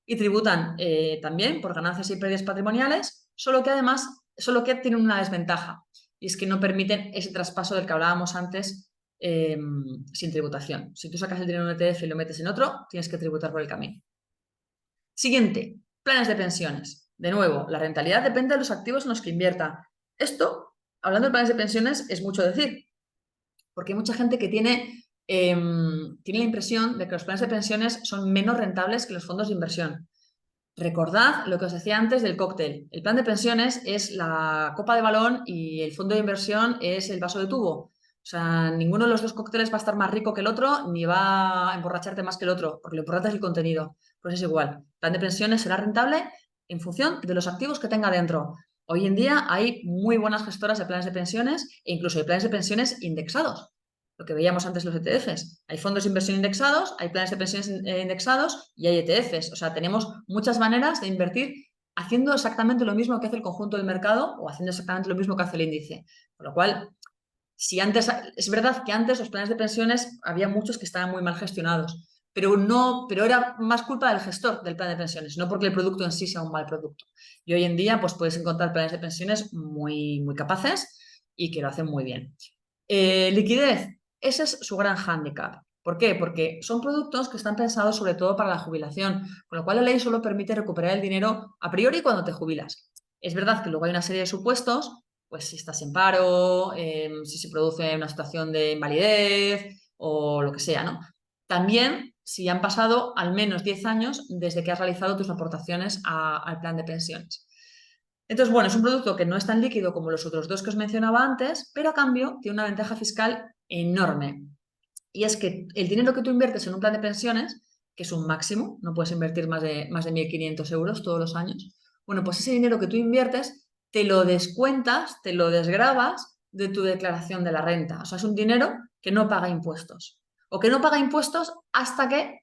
y tributan también por ganancias y pérdidas patrimoniales, solo que tienen una desventaja, y es que no permiten ese traspaso del que hablábamos antes sin tributación. Si tú sacas el dinero en un ETF y lo metes en otro, tienes que tributar por el camino. Siguiente, planes de pensiones. De nuevo, la rentabilidad depende de los activos en los que invierta. Esto, hablando de planes de pensiones, es mucho decir, porque hay mucha gente que tiene la impresión de que los planes de pensiones son menos rentables que los fondos de inversión. Recordad lo que os decía antes del cóctel. El plan de pensiones es la copa de balón y el fondo de inversión es el vaso de tubo. O sea, ninguno de los dos cócteles va a estar más rico que el otro ni va a emborracharte más que el otro, porque lo importante es el contenido. Pues es igual. El plan de pensiones será rentable en función de los activos que tenga dentro. Hoy en día hay muy buenas gestoras de planes de pensiones e incluso de planes de pensiones indexados. Lo que veíamos antes los ETFs. Hay fondos de inversión indexados, hay planes de pensiones indexados y hay ETFs. O sea, tenemos muchas maneras de invertir haciendo exactamente lo mismo que hace el conjunto del mercado o haciendo exactamente lo mismo que hace el índice. Con lo cual, si antes, es verdad que antes los planes de pensiones había muchos que estaban muy mal gestionados, pero era más culpa del gestor del plan de pensiones, no porque el producto en sí sea un mal producto. Y hoy en día, pues puedes encontrar planes de pensiones muy, muy capaces y que lo hacen muy bien. Liquidez. Ese es su gran hándicap. ¿Por qué? Porque son productos que están pensados sobre todo para la jubilación, con lo cual la ley solo permite recuperar el dinero a priori cuando te jubilas. Es verdad que luego hay una serie de supuestos, pues si estás en paro, si se produce una situación de invalidez o lo que sea, ¿no? También si han pasado al menos 10 años desde que has realizado tus aportaciones al plan de pensiones. Entonces, bueno, es un producto que no es tan líquido como los otros dos que os mencionaba antes, pero a cambio tiene una ventaja fiscal enorme. Y es que el dinero que tú inviertes en un plan de pensiones, que es un máximo, no puedes invertir más de 1.500 euros todos los años, bueno, pues ese dinero que tú inviertes te lo descuentas, te lo desgravas de tu declaración de la renta. O sea, es un dinero que no paga impuestos. O que no paga impuestos hasta que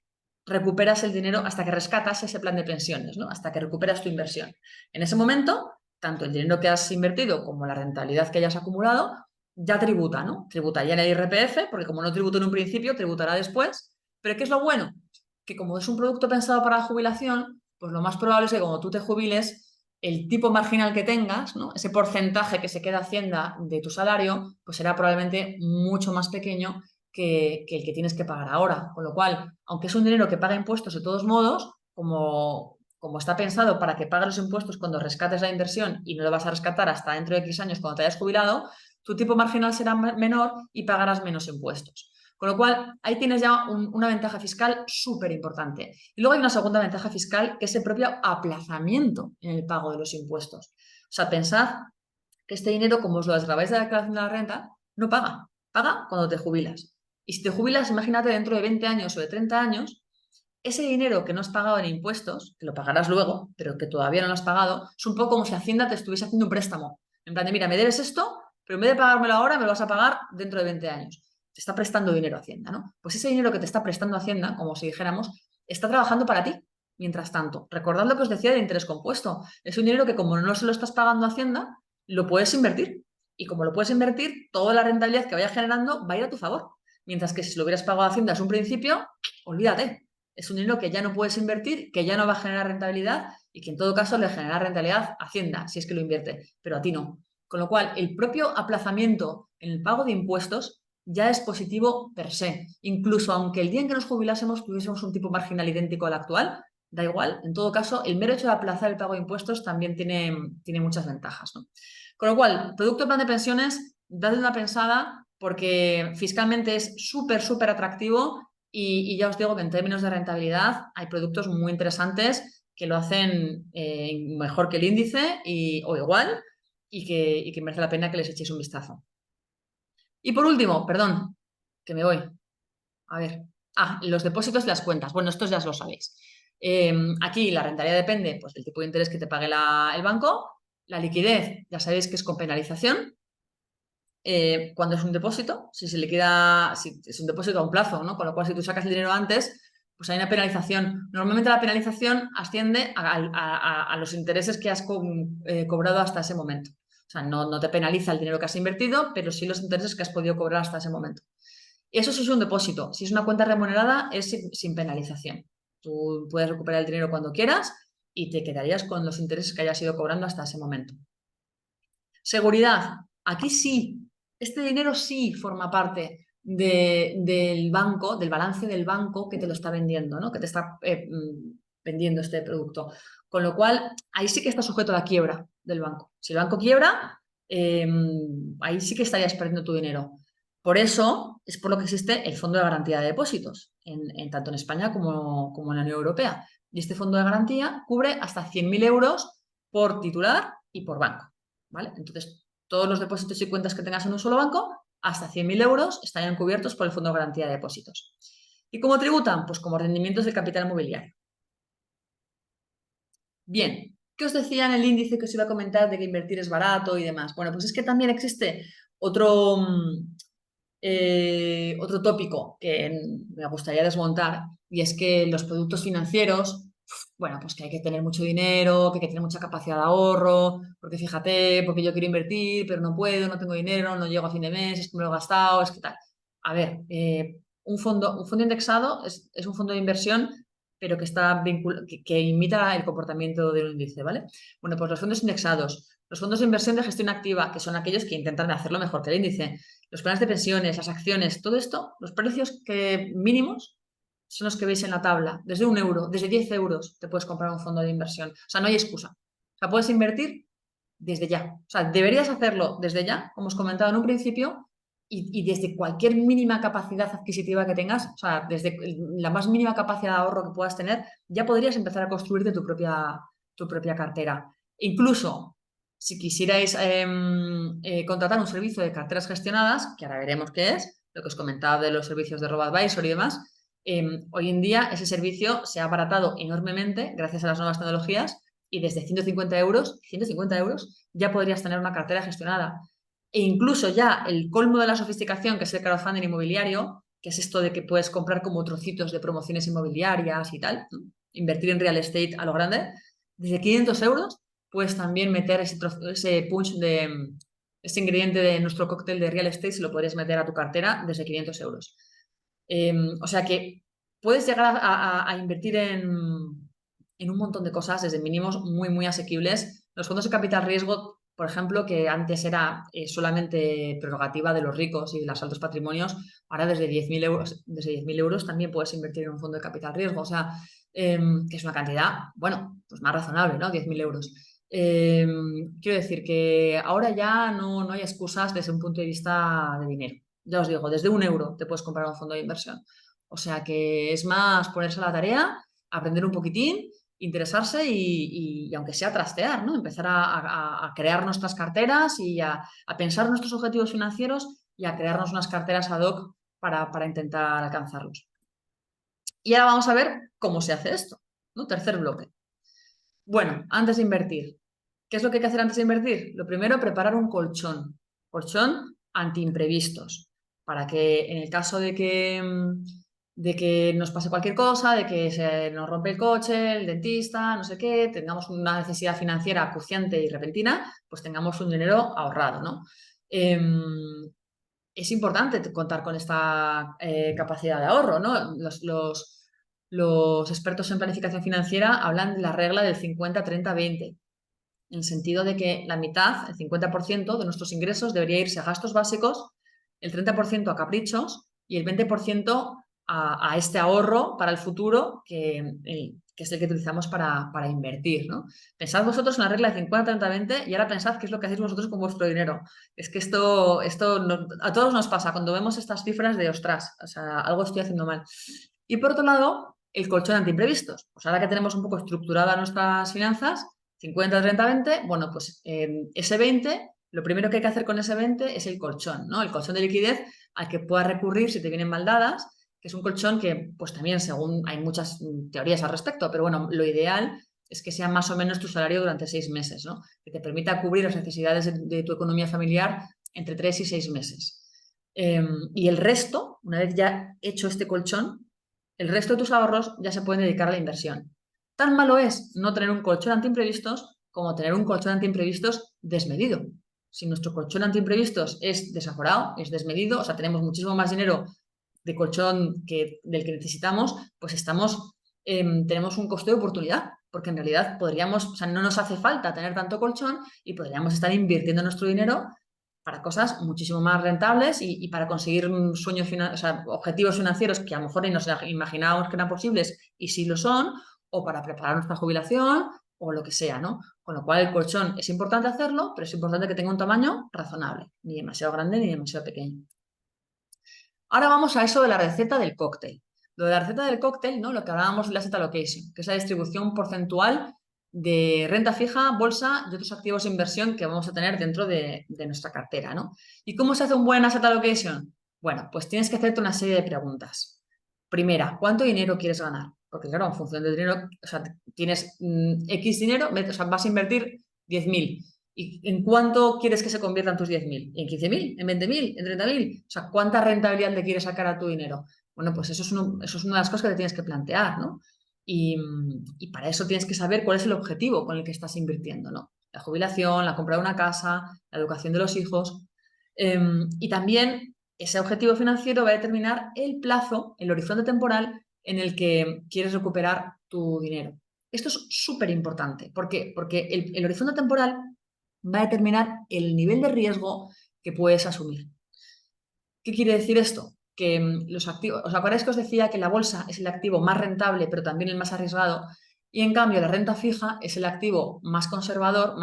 recuperas el dinero, hasta que rescatas ese plan de pensiones, ¿no? Hasta que recuperas tu inversión. En ese momento, tanto el dinero que has invertido como la rentabilidad que hayas acumulado ya tributa, ¿no? Tributa ya en el IRPF, porque como no tributa en un principio, tributará después. Pero ¿qué es lo bueno? Que como es un producto pensado para la jubilación, pues lo más probable es que cuando tú te jubiles, el tipo marginal que tengas, ¿no? Ese porcentaje que se queda Hacienda de tu salario, pues será probablemente mucho más pequeño que el que tienes que pagar ahora. Con lo cual, aunque es un dinero que paga impuestos de todos modos, como está pensado para que pagues los impuestos cuando rescates la inversión y no lo vas a rescatar hasta dentro de X años cuando te hayas jubilado, tu tipo marginal será menor y pagarás menos impuestos. Con lo cual, ahí tienes ya una ventaja fiscal súper importante. Y luego hay una segunda ventaja fiscal, que es el propio aplazamiento en el pago de los impuestos. O sea, pensad que este dinero, como os lo desgrabáis de la declaración de la renta, no paga. Paga cuando te jubilas. Y si te jubilas, imagínate, dentro de 20 años o de 30 años, ese dinero que no has pagado en impuestos, que lo pagarás luego, pero que todavía no lo has pagado, es un poco como si Hacienda te estuviese haciendo un préstamo. En plan de, mira, me debes esto, pero en vez de pagármelo ahora, me lo vas a pagar dentro de 20 años. Te está prestando dinero a Hacienda, ¿no? Pues ese dinero que te está prestando Hacienda, como si dijéramos, está trabajando para ti. Mientras tanto, recordad lo que os decía de interés compuesto. Es un dinero que como no se lo estás pagando a Hacienda, lo puedes invertir. Y como lo puedes invertir, toda la rentabilidad que vaya generando va a ir a tu favor. Mientras que si lo hubieras pagado a Hacienda desde un principio, olvídate. Es un dinero que ya no puedes invertir, que ya no va a generar rentabilidad y que en todo caso le genera rentabilidad a Hacienda, si es que lo invierte, pero a ti no. Con lo cual, el propio aplazamiento en el pago de impuestos ya es positivo per se. Incluso aunque el día en que nos jubilásemos tuviésemos un tipo marginal idéntico al actual, da igual. En todo caso, el mero hecho de aplazar el pago de impuestos también tiene muchas ventajas, ¿no? Con lo cual, producto plan de pensiones, dadle una pensada porque fiscalmente es súper, súper atractivo y ya os digo que en términos de rentabilidad hay productos muy interesantes que lo hacen mejor que el índice o igual y que merece la pena que les echéis un vistazo. Y por último, perdón, que me voy. A ver. Los depósitos y las cuentas. Bueno, estos ya lo sabéis. Aquí la rentabilidad depende pues, del tipo de interés que te pague el banco. La liquidez, ya sabéis que es con penalización. Cuando es un depósito, si se liquida, si es un depósito a un plazo, ¿no? Con lo cual, si tú sacas el dinero antes, pues hay una penalización. Normalmente la penalización asciende a los intereses que has cobrado hasta ese momento. O sea, no te penaliza el dinero que has invertido, pero sí los intereses que has podido cobrar hasta ese momento. Y eso sí es un depósito. Si es una cuenta remunerada, es sin penalización. Tú puedes recuperar el dinero cuando quieras y te quedarías con los intereses que hayas ido cobrando hasta ese momento. Seguridad. Aquí sí, este dinero sí forma parte del banco, del balance del banco que te lo está vendiendo, ¿no? Que te está vendiendo este producto. Con lo cual, ahí sí que está sujeto a la quiebra del banco. Si el banco quiebra, ahí sí que estarías perdiendo tu dinero. Por eso es por lo que existe el Fondo de Garantía de Depósitos, tanto en España como en la Unión Europea. Y este fondo de garantía cubre hasta 100.000 euros por titular y por banco. ¿Vale? Entonces, todos los depósitos y cuentas que tengas en un solo banco, hasta 100.000 euros, estarían cubiertos por el Fondo de Garantía de Depósitos. ¿Y cómo tributan? Pues como rendimientos del capital mobiliario. Bien, ¿qué os decía en el índice que os iba a comentar de que invertir es barato y demás? Bueno, pues es que también existe otro, otro tópico que me gustaría desmontar y es que los productos financieros, bueno, pues que hay que tener mucho dinero, que hay que tener mucha capacidad de ahorro, porque fíjate, porque yo quiero invertir, pero no puedo, no tengo dinero, no llego a fin de mes, es que me lo he gastado, es que tal. A ver, un fondo indexado es un fondo de inversión, pero que está que imita el comportamiento del índice, ¿vale? Bueno, pues los fondos indexados, los fondos de inversión de gestión activa, que son aquellos que intentan hacerlo mejor que el índice, los planes de pensiones, las acciones, todo esto, los precios mínimos son los que veis en la tabla. Desde 1 euro, desde 10 euros te puedes comprar un fondo de inversión. O sea, no hay excusa. O sea, puedes invertir desde ya. O sea, deberías hacerlo desde ya, como os comentaba en un principio, y desde cualquier mínima capacidad adquisitiva que tengas, o sea, desde la más mínima capacidad de ahorro que puedas tener, ya podrías empezar a construirte tu propia cartera. Incluso, si quisierais contratar un servicio de carteras gestionadas, que ahora veremos qué es, lo que os comentaba de los servicios de robo-advisor y demás, hoy en día ese servicio se ha abaratado enormemente gracias a las nuevas tecnologías y desde 150 euros ya podrías tener una cartera gestionada. E incluso ya el colmo de la sofisticación, que es el crowdfunding inmobiliario, que es esto de que puedes comprar como trocitos de promociones inmobiliarias y tal, ¿no? Invertir en real estate a lo grande, desde 500 euros puedes también meter ese punch ese ingrediente de nuestro cóctel de real estate, se lo puedes meter a tu cartera desde 500 euros. O sea que puedes llegar a invertir en un montón de cosas desde mínimos muy, muy asequibles. Los fondos de capital riesgo, por ejemplo, que antes era solamente prerrogativa de los ricos y de los altos patrimonios, ahora desde 10.000 euros también puedes invertir en un fondo de capital riesgo. O sea, que es una cantidad, bueno, pues más razonable, ¿no? 10.000 euros. Quiero decir que ahora ya no hay excusas desde un punto de vista de dinero. Ya os digo, desde 1 euro te puedes comprar un fondo de inversión. O sea que es más ponerse a la tarea, aprender un poquitín, interesarse y aunque sea trastear, ¿no? Empezar a crear nuestras carteras y a pensar nuestros objetivos financieros y a crearnos unas carteras ad hoc para intentar alcanzarlos. Y ahora vamos a ver cómo se hace esto, ¿no? Tercer bloque. Bueno, antes de invertir, ¿qué es lo que hay que hacer antes de invertir? Lo primero, preparar un colchón anti imprevistos, para que en el caso de que nos pase cualquier cosa, de que se nos rompe el coche, el dentista, no sé qué, tengamos una necesidad financiera acuciante y repentina, pues tengamos un dinero ahorrado, ¿no? Es importante contar con esta capacidad de ahorro, ¿no? Los expertos en planificación financiera hablan de la regla del 50-30-20, en el sentido de que la mitad, el 50% de nuestros ingresos debería irse a gastos básicos, el 30% a caprichos y el 20% a este ahorro para el futuro que es el que utilizamos para invertir, ¿no? Pensad vosotros en la regla de 50-30-20 y ahora pensad qué es lo que hacéis vosotros con vuestro dinero. Es que esto a todos nos pasa cuando vemos estas cifras de ostras, o sea, algo estoy haciendo mal. Y por otro lado, el colchón ante imprevistos. Pues ahora que tenemos un poco estructuradas nuestras finanzas, 50-30-20, bueno, pues ese 20, lo primero que hay que hacer con ese 20 es el colchón, ¿no? El colchón de liquidez al que puedas recurrir si te vienen mal dadas, que es un colchón que, pues también, según hay muchas teorías al respecto, pero bueno, lo ideal es que sea más o menos tu salario durante 6 meses, ¿no? Que te permita cubrir las necesidades de tu economía familiar entre 3 y 6 meses. Y el resto, una vez ya hecho este colchón, el resto de tus ahorros ya se pueden dedicar a la inversión. Tan malo es no tener un colchón antiimprevistos como tener un colchón antiimprevistos desmedido. Si nuestro colchón antiimprevistos es desaforado, es desmedido, o sea, tenemos muchísimo más dinero de colchón del que necesitamos, pues tenemos un coste de oportunidad, porque en realidad podríamos, o sea, no nos hace falta tener tanto colchón y podríamos estar invirtiendo nuestro dinero para cosas muchísimo más rentables y para conseguir sueños, o sea, objetivos financieros que a lo mejor ni nos imaginábamos que eran posibles y sí lo son, o para preparar nuestra jubilación o lo que sea, ¿no? Con lo cual el colchón es importante hacerlo, pero es importante que tenga un tamaño razonable, ni demasiado grande ni demasiado pequeño. Ahora vamos a eso de la receta del cóctel. Lo de la receta del cóctel, ¿no? Lo que hablábamos de la asset allocation, que es la distribución porcentual de renta fija, bolsa y otros activos de inversión que vamos a tener dentro de nuestra cartera, ¿no? ¿Y cómo se hace un buen asset allocation? Bueno, pues tienes que hacerte una serie de preguntas. Primera, ¿cuánto dinero quieres ganar? Porque claro, en función del dinero, o sea, tienes X dinero, o sea, vas a invertir 10.000. ¿Y en cuánto quieres que se conviertan tus 10.000? ¿En 15.000? ¿En 20.000? ¿En 30.000? O sea, ¿cuánta rentabilidad le quieres sacar a tu dinero? Bueno, pues eso es una de las cosas que te tienes que plantear, ¿no? Y para eso tienes que saber cuál es el objetivo con el que estás invirtiendo, ¿no? La jubilación, la compra de una casa, la educación de los hijos. Y también ese objetivo financiero va a determinar el plazo, el horizonte temporal en el que quieres recuperar tu dinero. Esto es súper importante. ¿Por qué? Porque el horizonte temporal va a determinar el nivel de riesgo que puedes asumir. ¿Qué quiere decir esto? Que los activos, ¿os acordáis que os decía que la bolsa es el activo más rentable, pero también el más arriesgado? Y en cambio la renta fija es el activo más conservador,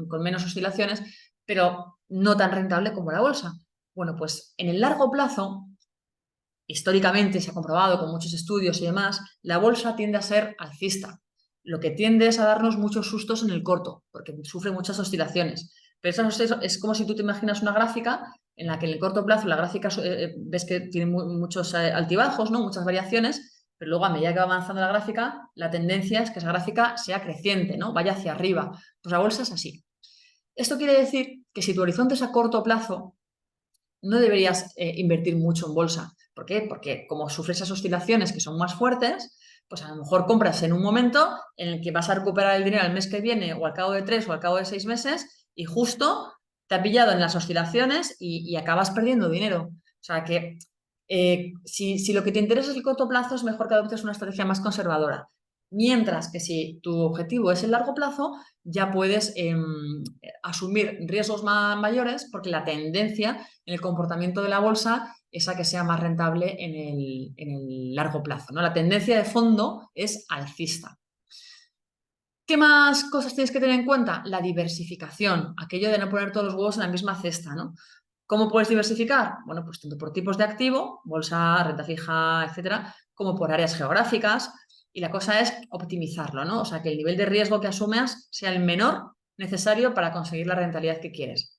con menos oscilaciones, pero no tan rentable como la bolsa. Bueno, pues en el largo plazo, históricamente se ha comprobado con muchos estudios y demás, la bolsa tiende a ser alcista. Lo que tiende es a darnos muchos sustos en el corto, porque sufre muchas oscilaciones. Pero eso es como si tú te imaginas una gráfica en la que en el corto plazo la gráfica ves que tiene muchos altibajos, ¿no? Muchas variaciones, pero luego a medida que va avanzando la gráfica, la tendencia es que esa gráfica sea creciente, ¿no? Vaya hacia arriba. Pues la bolsa es así. Esto quiere decir que si tu horizonte es a corto plazo, no deberías invertir mucho en bolsa, ¿Por qué? Porque como sufres esas oscilaciones que son más fuertes, pues a lo mejor compras en un momento en el que vas a recuperar el dinero el mes que viene o al cabo de 3 o al cabo de 6 meses y justo te ha pillado en las oscilaciones y acabas perdiendo dinero. O sea que si lo que te interesa es el corto plazo, es mejor que adoptes una estrategia más conservadora. Mientras que si tu objetivo es el largo plazo, ya puedes asumir riesgos mayores porque la tendencia en el comportamiento de la bolsa es a que sea más rentable en el largo plazo, ¿no? La tendencia de fondo es alcista. ¿Qué más cosas tienes que tener en cuenta? La diversificación, aquello de no poner todos los huevos en la misma cesta, ¿no? ¿Cómo puedes diversificar? Bueno, pues tanto por tipos de activo, bolsa, renta fija, etcétera, como por áreas geográficas. Y la cosa es optimizarlo, ¿no? O sea, que el nivel de riesgo que asumas sea el menor necesario para conseguir la rentabilidad que quieres.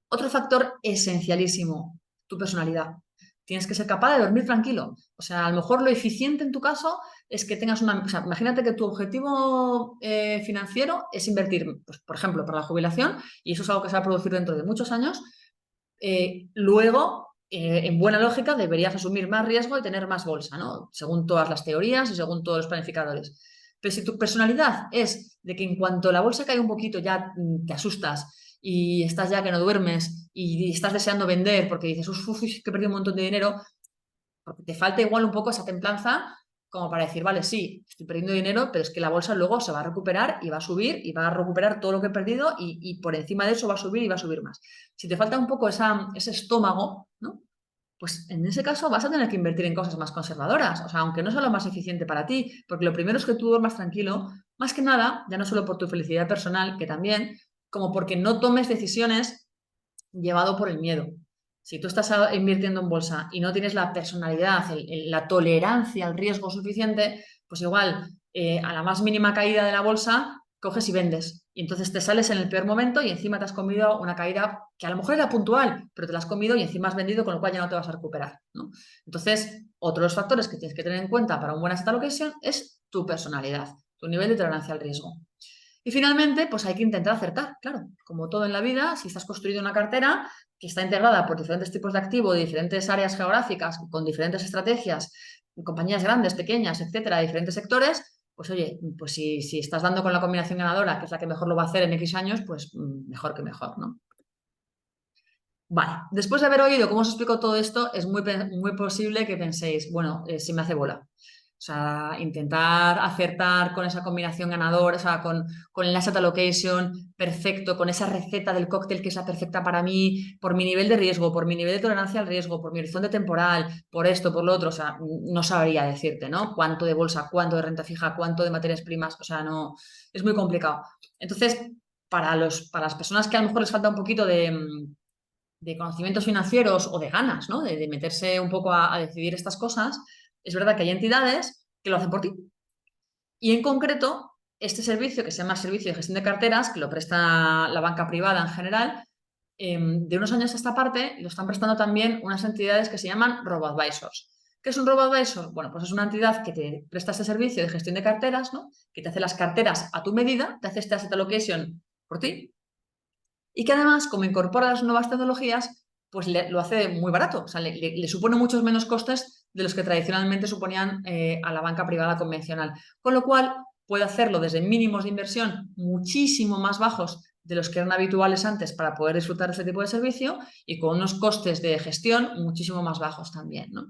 Otro factor esencialísimo, tu personalidad. Tienes que ser capaz de dormir tranquilo. O sea, a lo mejor lo eficiente en tu caso es que tengas una... O sea, imagínate que tu objetivo financiero es invertir, pues, por ejemplo, para la jubilación, y eso es algo que se va a producir dentro de muchos años. Luego, en buena lógica, deberías asumir más riesgo y tener más bolsa, ¿no? Según todas las teorías y según todos los planificadores. Pero si tu personalidad es de que en cuanto la bolsa cae un poquito ya te asustas y estás ya que no duermes y estás deseando vender porque dices, uff, que he perdido un montón de dinero, porque te falta igual un poco esa templanza como para decir, vale, sí, estoy perdiendo dinero, pero es que la bolsa luego se va a recuperar y va a subir y va a recuperar todo lo que he perdido y por encima de eso va a subir y va a subir más. Si te falta un poco ese estómago, ¿no? Pues en ese caso vas a tener que invertir en cosas más conservadoras, o sea, aunque no sea lo más eficiente para ti, porque lo primero es que tú duermas tranquilo, más que nada, ya no solo por tu felicidad personal, que también, como porque no tomes decisiones llevado por el miedo. Si tú estás invirtiendo en bolsa y no tienes la personalidad, la tolerancia al riesgo suficiente, pues igual a la más mínima caída de la bolsa coges y vendes. Y entonces te sales en el peor momento y encima te has comido una caída que a lo mejor era puntual, pero te la has comido y encima has vendido, con lo cual ya no te vas a recuperar, ¿no? Entonces, otro de los factores que tienes que tener en cuenta para un buen asset allocation es tu personalidad, tu nivel de tolerancia al riesgo. Y finalmente, pues hay que intentar acertar, claro, como todo en la vida, si estás construyendo una cartera que está integrada por diferentes tipos de activo, de diferentes áreas geográficas, con diferentes estrategias, compañías grandes, pequeñas, etcétera, de diferentes sectores, pues oye, pues si estás dando con la combinación ganadora, que es la que mejor lo va a hacer en X años, pues mejor que mejor, ¿no? Vale, después de haber oído cómo os explico todo esto, es muy posible que penséis, bueno, se me hace bola. O sea, intentar acertar con esa combinación ganadora, o sea, con el asset allocation perfecto, con esa receta del cóctel que es la perfecta para mí, por mi nivel de riesgo, por mi nivel de tolerancia al riesgo, por mi horizonte temporal, por esto, por lo otro, o sea, no sabría decirte, ¿no? Cuánto de bolsa, cuánto de renta fija, cuánto de materias primas, o sea, no, es muy complicado. Entonces, para las personas que a lo mejor les falta un poquito de conocimientos financieros o de ganas, ¿no? De meterse un poco a decidir estas cosas, es verdad que hay entidades que lo hacen por ti. Y en concreto, este servicio, que se llama Servicio de Gestión de Carteras, que lo presta la banca privada en general, de unos años a esta parte lo están prestando también unas entidades que se llaman robo-advisors. ¿Qué es un robo-advisor? Bueno, pues es una entidad que te presta este servicio de gestión de carteras, ¿no? Que te hace las carteras a tu medida, te hace este asset allocation por ti, y que además, como incorpora las nuevas tecnologías, pues lo hace muy barato, o sea, le supone muchos menos costes de los que tradicionalmente suponían a la banca privada convencional. Con lo cual, puede hacerlo desde mínimos de inversión muchísimo más bajos de los que eran habituales antes para poder disfrutar de este tipo de servicio y con unos costes de gestión muchísimo más bajos también, ¿no?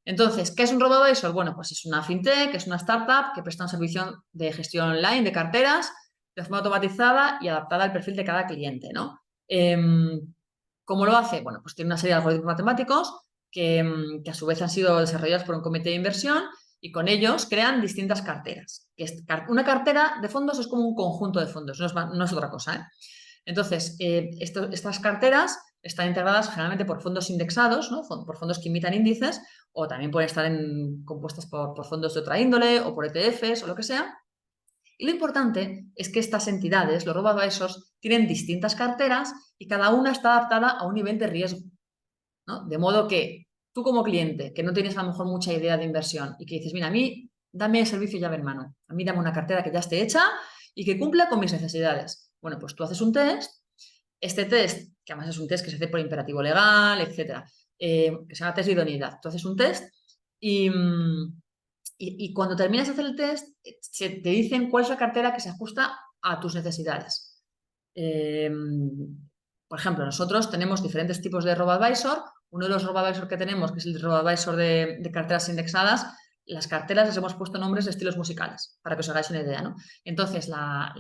Entonces, ¿qué es un robo-advisor? Bueno, pues es una fintech, es una startup que presta un servicio de gestión online de carteras de forma automatizada y adaptada al perfil de cada cliente, ¿no? ¿Cómo lo hace? Bueno, pues tiene una serie de algoritmos matemáticos que a su vez han sido desarrollados por un comité de inversión y con ellos crean distintas carteras. Una cartera de fondos es como un conjunto de fondos, no es otra cosa, ¿eh? Entonces, estas carteras están integradas generalmente por fondos indexados, ¿no? Por fondos que imitan índices, o también pueden estar compuestas por fondos de otra índole o por ETFs o lo que sea. Y lo importante es que estas entidades, los robo-advisors, tienen distintas carteras y cada una está adaptada a un nivel de riesgo, ¿no? De modo que tú como cliente, que no tienes a lo mejor mucha idea de inversión y que dices, mira, a mí dame el servicio llave en mano, a mí dame una cartera que ya esté hecha y que cumpla con mis necesidades. Bueno, pues tú haces un test, este test, que además es un test que se hace por imperativo legal, etcétera, que se llama test de idoneidad. Tú haces un test y, y cuando terminas de hacer el test, te dicen cuál es la cartera que se ajusta a tus necesidades. Por ejemplo, nosotros tenemos diferentes tipos de RoboAdvisor. Uno de los RoboAdvisor que tenemos, que es el RoboAdvisor de carteras indexadas, las carteras les hemos puesto nombres de estilos musicales, para que os hagáis una idea, ¿no? Entonces, la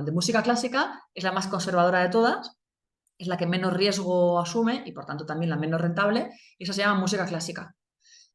de música clásica es la más conservadora de todas, es la que menos riesgo asume y por tanto también la menos rentable, y esa se llama música clásica.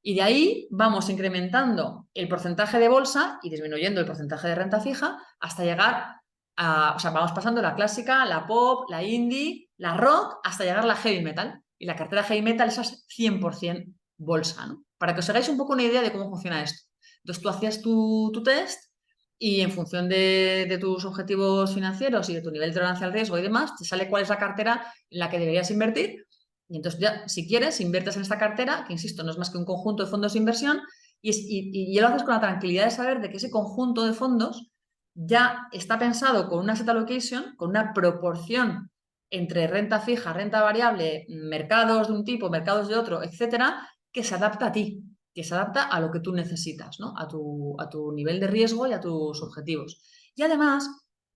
Y de ahí vamos incrementando el porcentaje de bolsa y disminuyendo el porcentaje de renta fija hasta llegar a, o sea, vamos pasando la clásica, la pop, la indie, la rock, hasta llegar a la heavy metal. Y la cartera heavy metal es 100% bolsa, ¿no? Para que os hagáis un poco una idea de cómo funciona esto. Entonces tú hacías tu test y en función de tus objetivos financieros y de tu nivel de tolerancia al riesgo y demás, te sale cuál es la cartera en la que deberías invertir. Y entonces ya, si quieres, inviertes en esta cartera, que insisto, no es más que un conjunto de fondos de inversión, y ya lo haces con la tranquilidad de saber de que ese conjunto de fondos ya está pensado con una asset allocation, con una proporción entre renta fija, renta variable, mercados de un tipo, mercados de otro, etcétera, que se adapta a ti, que se adapta a lo que tú necesitas, ¿no? A tu nivel de riesgo y a tus objetivos. Y además,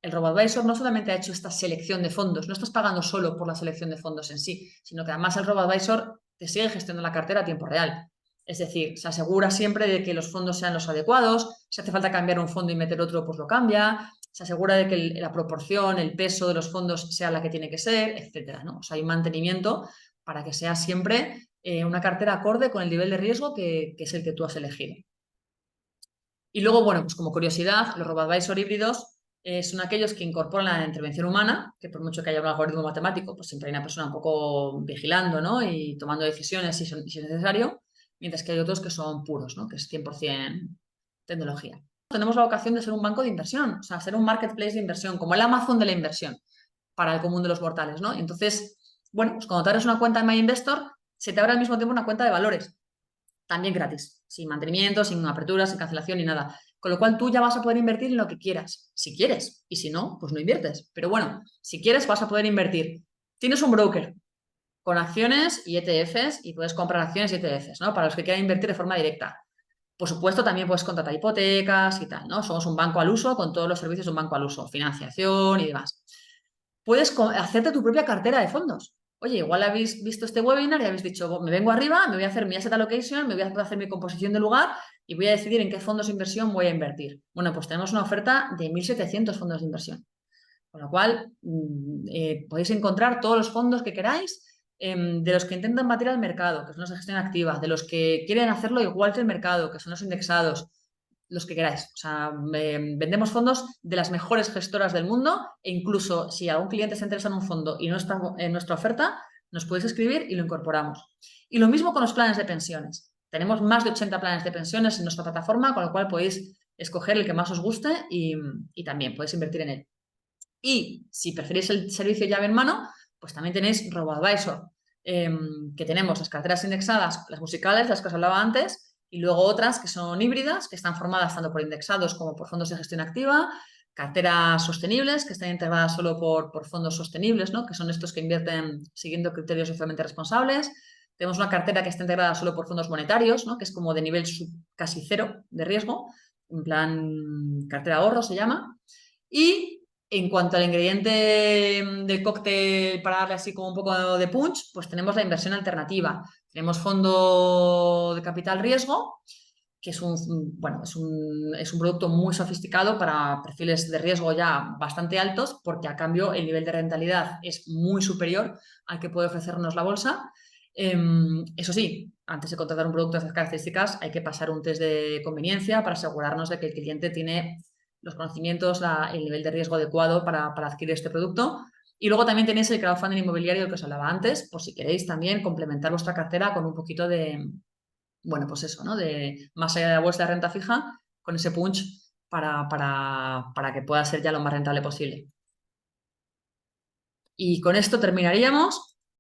el RoboAdvisor no solamente ha hecho esta selección de fondos, no estás pagando solo por la selección de fondos en sí, sino que además el RoboAdvisor te sigue gestionando la cartera a tiempo real. Es decir, se asegura siempre de que los fondos sean los adecuados, si hace falta cambiar un fondo y meter otro, pues lo cambia, se asegura de que la proporción, el peso de los fondos sea la que tiene que ser, etcétera, ¿no? O sea, hay mantenimiento para que sea siempre una cartera acorde con el nivel de riesgo que es el que tú has elegido. Y luego, bueno, pues como curiosidad, los RoboAdvisor híbridos son aquellos que incorporan la intervención humana, que por mucho que haya un algoritmo matemático, pues siempre hay una persona un poco vigilando, ¿no? Y tomando decisiones si es necesario, mientras que hay otros que son puros, ¿no? Que es 100% tecnología. Tenemos la vocación de ser un banco de inversión, o sea, ser un marketplace de inversión, como el Amazon de la inversión, para el común de los mortales, ¿no? Entonces, bueno, pues cuando te abres una cuenta en MyInvestor, se te abre al mismo tiempo una cuenta de valores, también gratis, sin mantenimiento, sin apertura, sin cancelación ni nada. Con lo cual tú ya vas a poder invertir en lo que quieras, si quieres. Y si no, pues no inviertes. Pero bueno, si quieres vas a poder invertir. Tienes un broker con acciones y ETFs y puedes comprar acciones y ETFs, ¿no? Para los que quieran invertir de forma directa. Por supuesto, también puedes contratar hipotecas y tal, ¿no? Somos un banco al uso con todos los servicios de un banco al uso, financiación y demás. Puedes hacerte tu propia cartera de fondos. Oye, igual habéis visto este webinar y habéis dicho, me vengo arriba, me voy a hacer mi asset allocation, me voy a hacer mi composición de lugar y voy a decidir en qué fondos de inversión voy a invertir. Bueno, pues tenemos una oferta de 1.700 fondos de inversión. Con lo cual, podéis encontrar todos los fondos que queráis, de los que intentan batir al mercado, que son los de gestión activa, de los que quieren hacerlo igual que el mercado, que son los indexados, los que queráis. O sea, vendemos fondos de las mejores gestoras del mundo e incluso si algún cliente se interesa en un fondo y no está en nuestra oferta, nos podéis escribir y lo incorporamos. Y lo mismo con los planes de pensiones. Tenemos más de 80 planes de pensiones en nuestra plataforma, con lo cual podéis escoger el que más os guste y también podéis invertir en él. Y si preferís el servicio llave en mano, pues también tenéis RoboAdvisor, que tenemos las carteras indexadas, las musicales, las que os hablaba antes, y luego otras que son híbridas, que están formadas tanto por indexados como por fondos de gestión activa, carteras sostenibles, que están integradas solo por fondos sostenibles, ¿no? Que son estos que invierten siguiendo criterios socialmente responsables. Tenemos una cartera que está integrada solo por fondos monetarios, ¿no? Que es como de nivel casi cero de riesgo, en plan cartera ahorro se llama. Y en cuanto al ingrediente del cóctel para darle así como un poco de punch, pues tenemos la inversión alternativa. Tenemos fondo de capital riesgo, que es bueno, es un producto muy sofisticado para perfiles de riesgo ya bastante altos, porque a cambio el nivel de rentabilidad es muy superior al que puede ofrecernos la bolsa. Eso sí, antes de contratar un producto de esas características hay que pasar un test de conveniencia para asegurarnos de que el cliente tiene los conocimientos, el nivel de riesgo adecuado para adquirir este producto. Y luego también tenéis el crowdfunding inmobiliario del que os hablaba antes, por si queréis también complementar vuestra cartera con un poquito de, bueno, pues eso, ¿no? De más allá de la vuestra renta fija, con ese punch para que pueda ser ya lo más rentable posible. Y con esto terminaríamos.